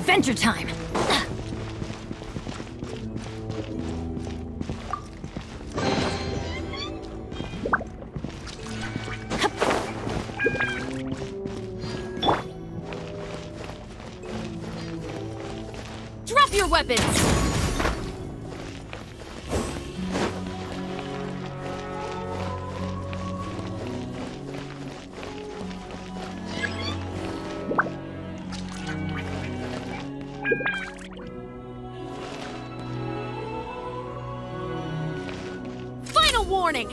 Adventure time! Drop your weapons! Warning!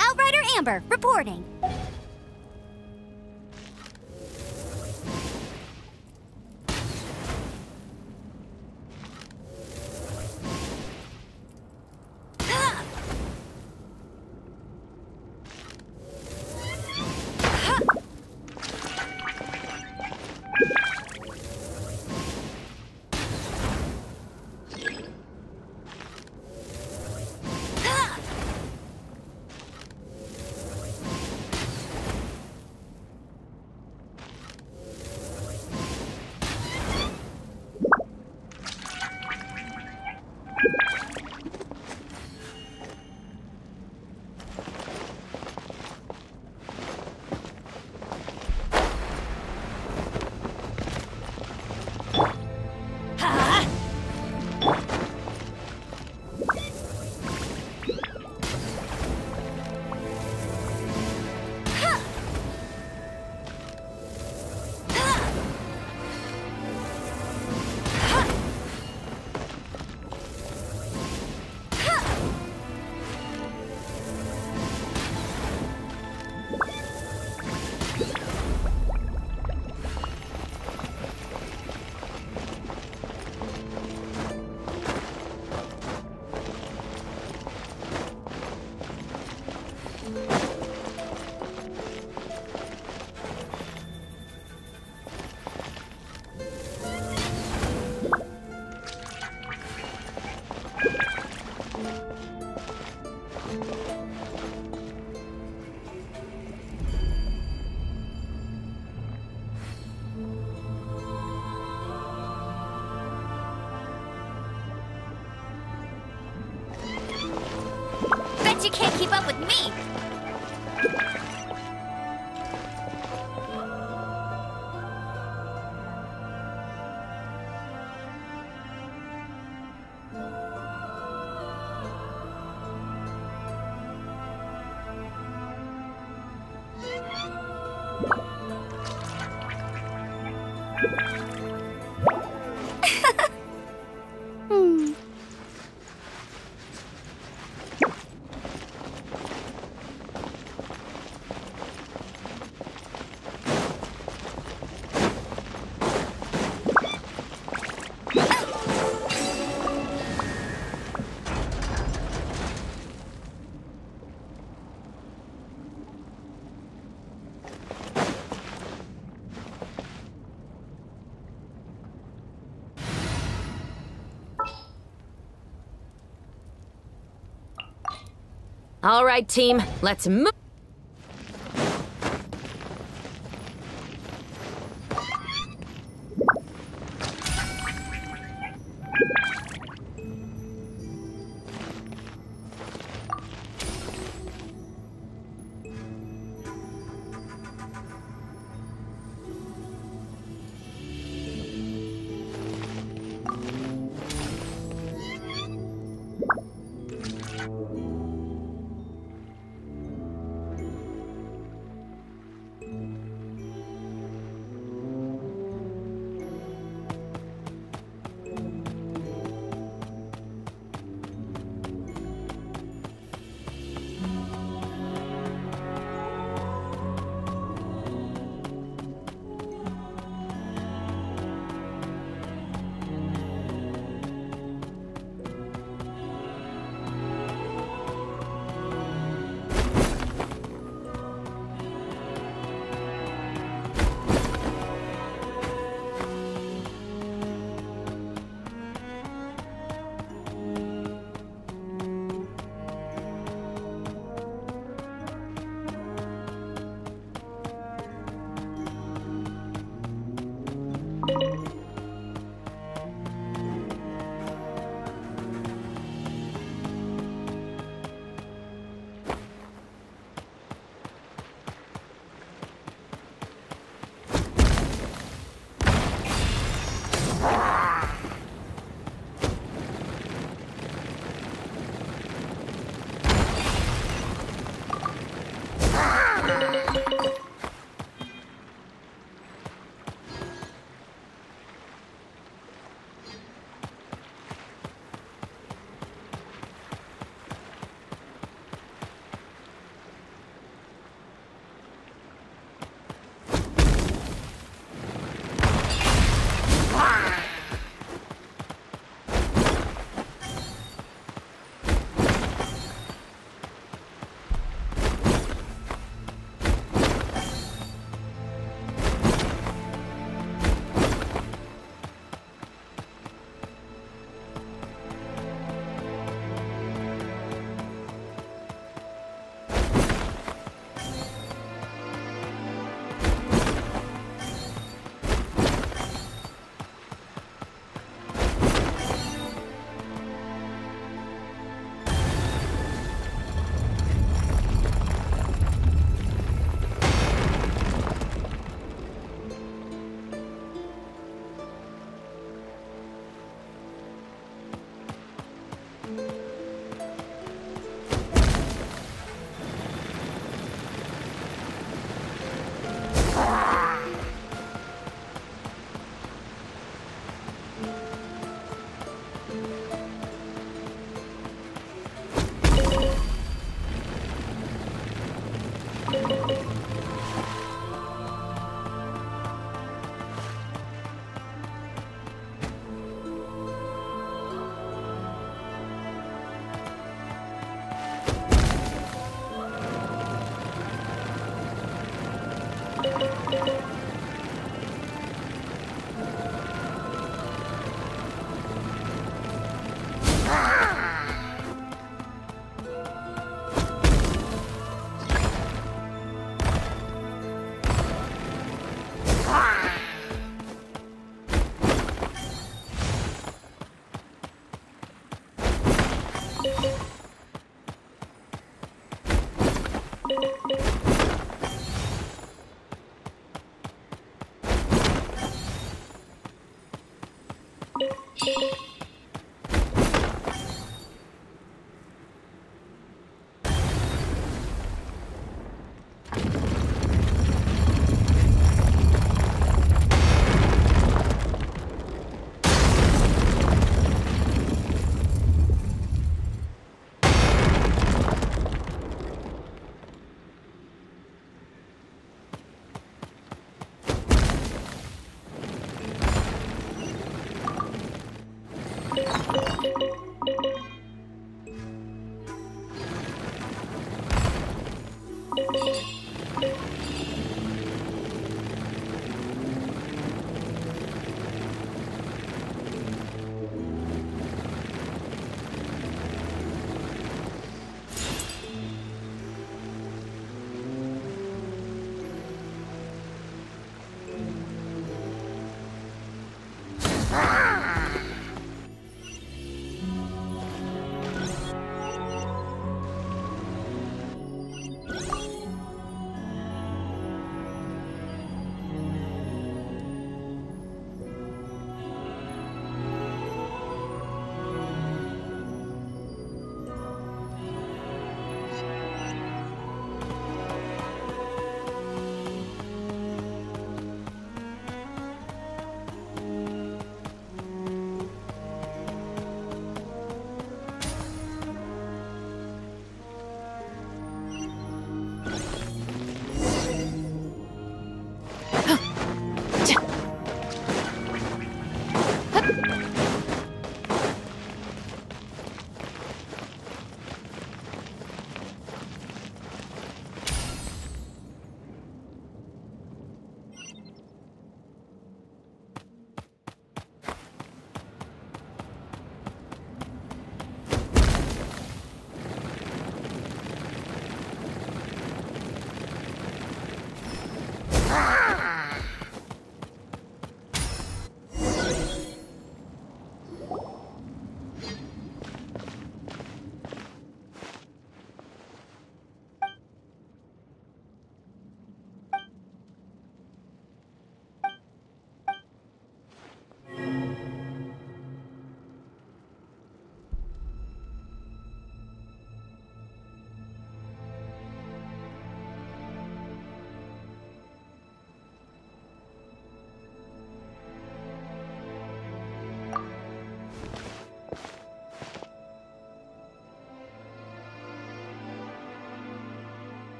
Outrider Amber, reporting. You can't keep up with me! All right, team, let's move.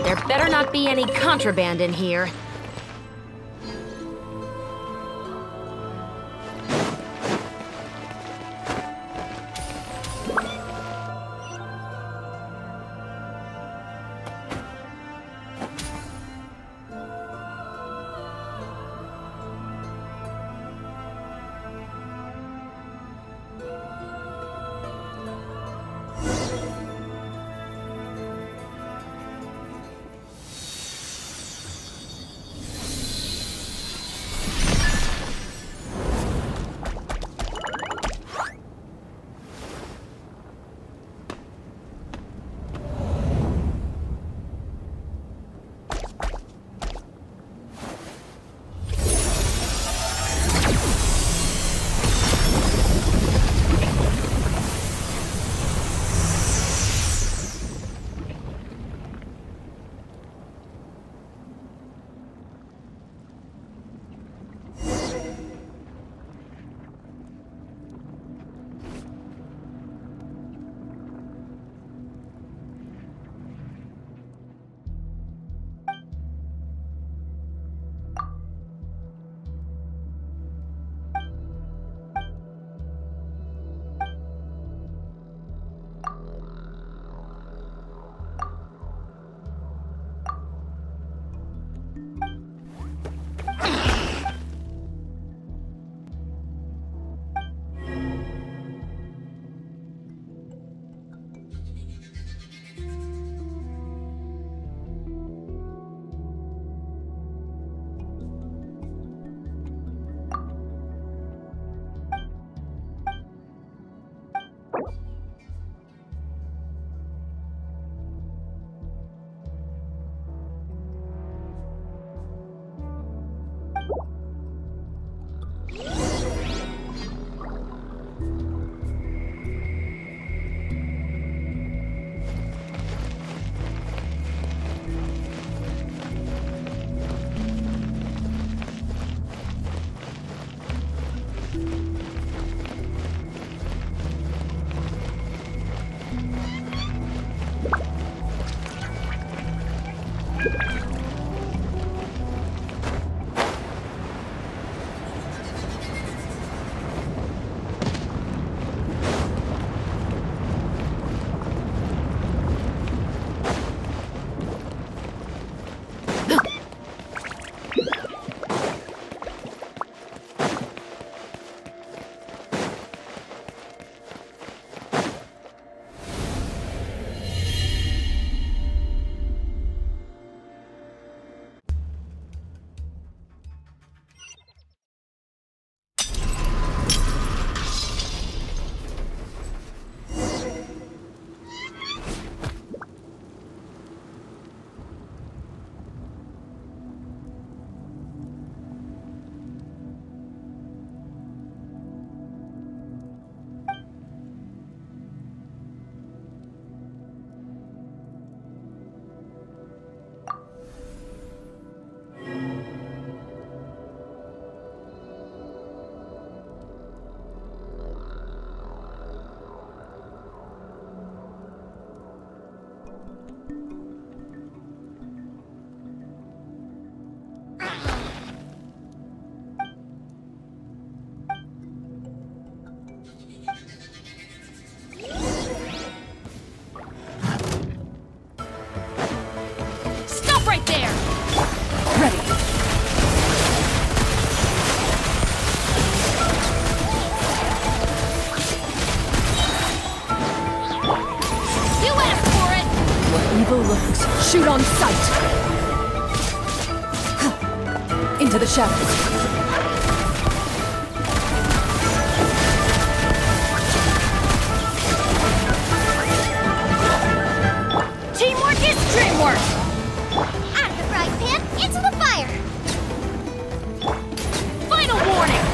There better not be any contraband in here. Shoot on sight! Into the shadows. Teamwork is dreamwork! Out of the frying pan, into the fire! Final warning!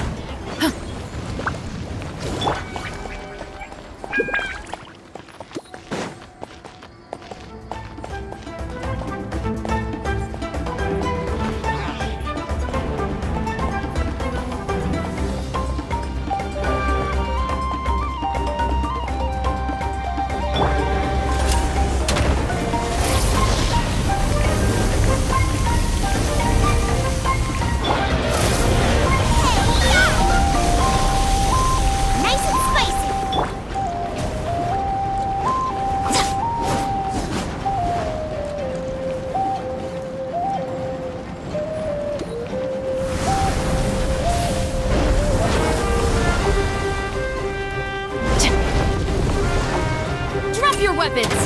weapons!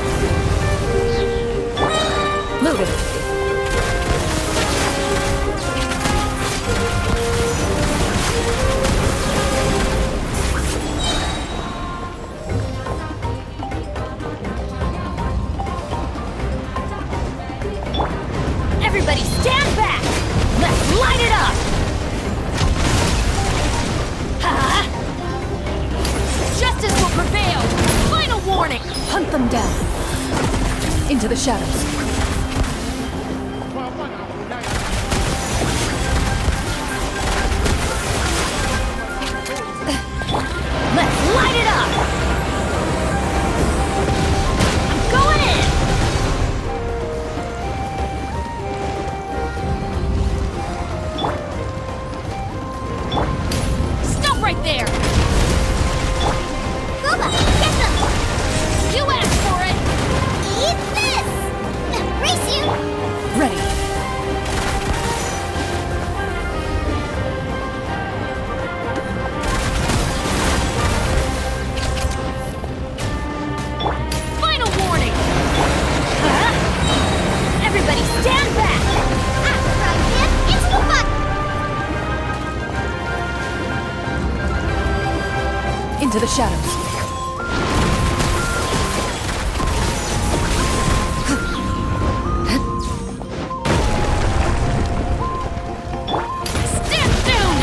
Loaded. Everybody stand back! Let's light it up! Ha! Justice will prevail! Final warning! Hunt them down. Into the shadows. Let's light it up! I'm going in! Stop right there! Booba, get them! You asked for it! Eat this! Race you! Ready. Final warning! Huh? Everybody stand back! Right hip into the butt! Into the shadows. Stand down!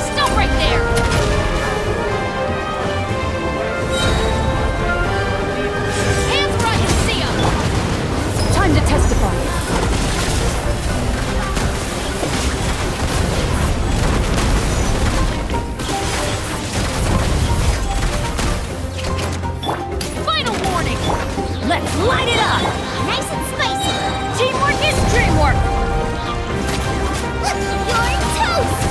Stop right there! Hands where I can see 'em! Time to testify. Final warning! Let's light it up! Nice and spicy! Teamwork is dreamwork! You're toast!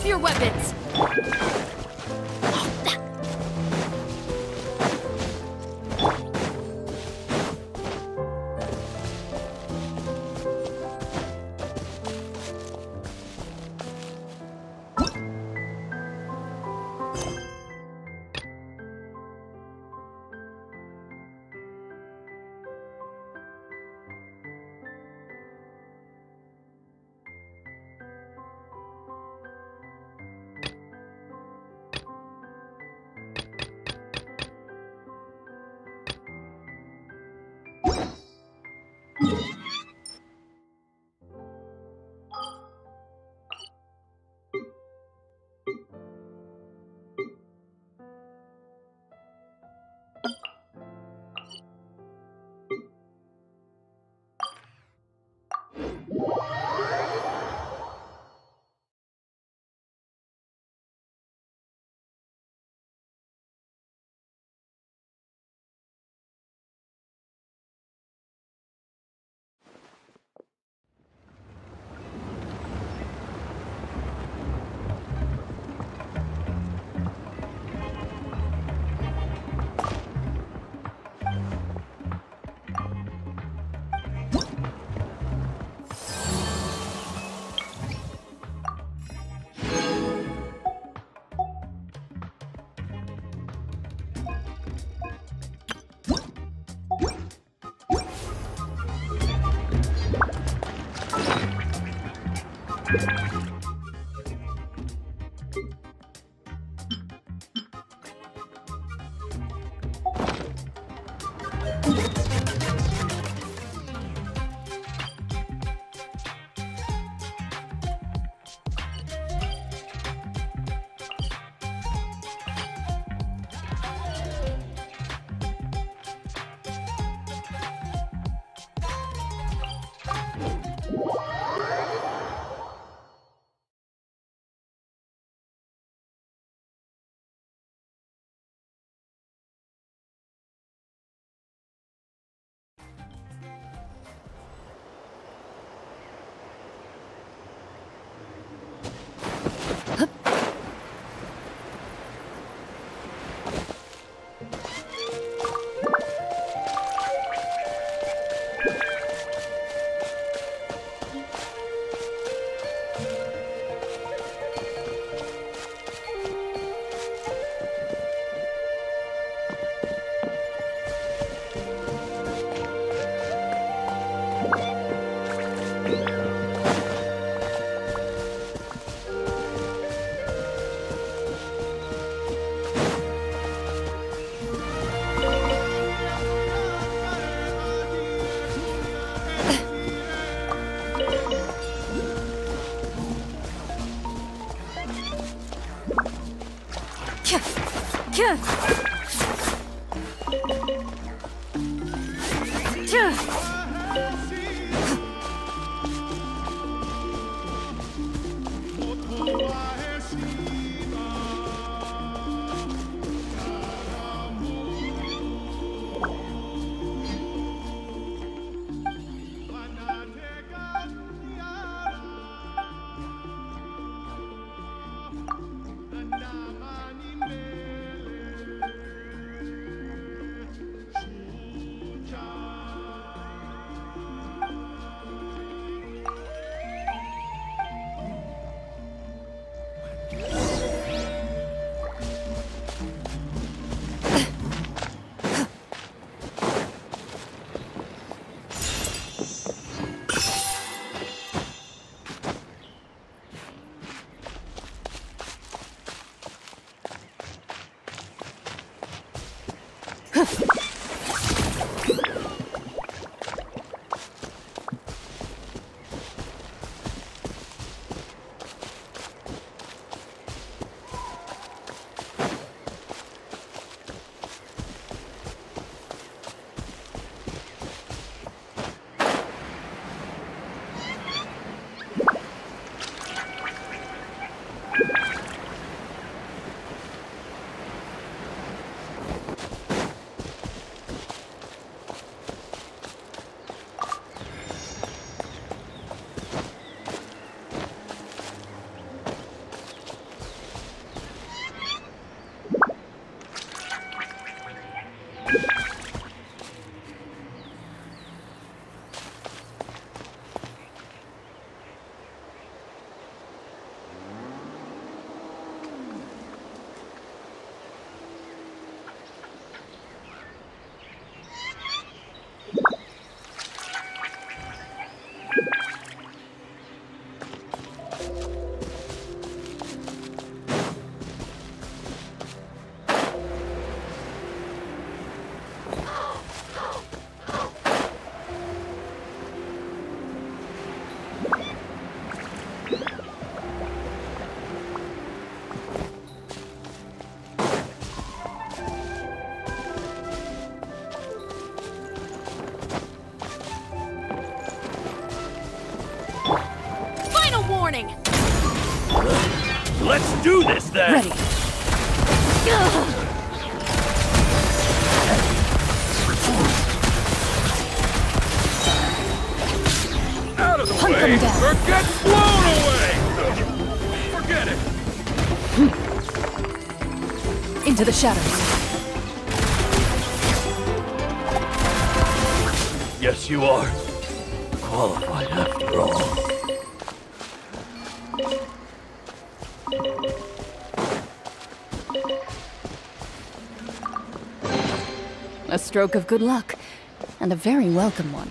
your weapons! Warning! Let's do this then! Ready. Out of the Hunt way, them down. or get blown away! Forget it! Into the shadows. Yes, you are. Qualified after all. A stroke of good luck, and a very welcome one.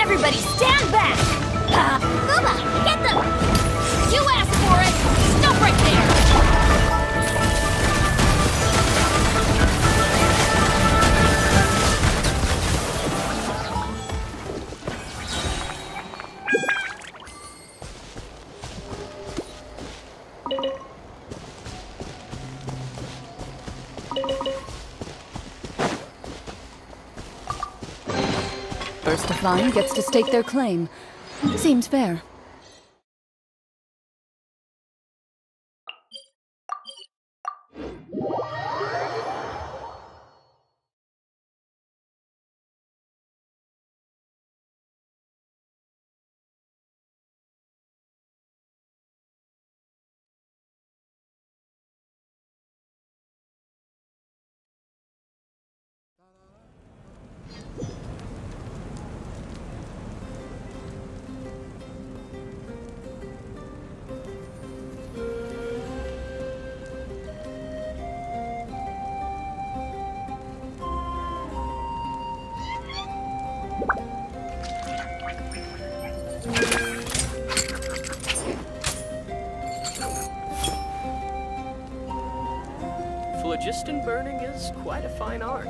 Everybody stand back! Booba, get them! You asked for it! Stop right there! First to find gets to stake their claim. Seems fair. Phlogiston burning is quite a fine art.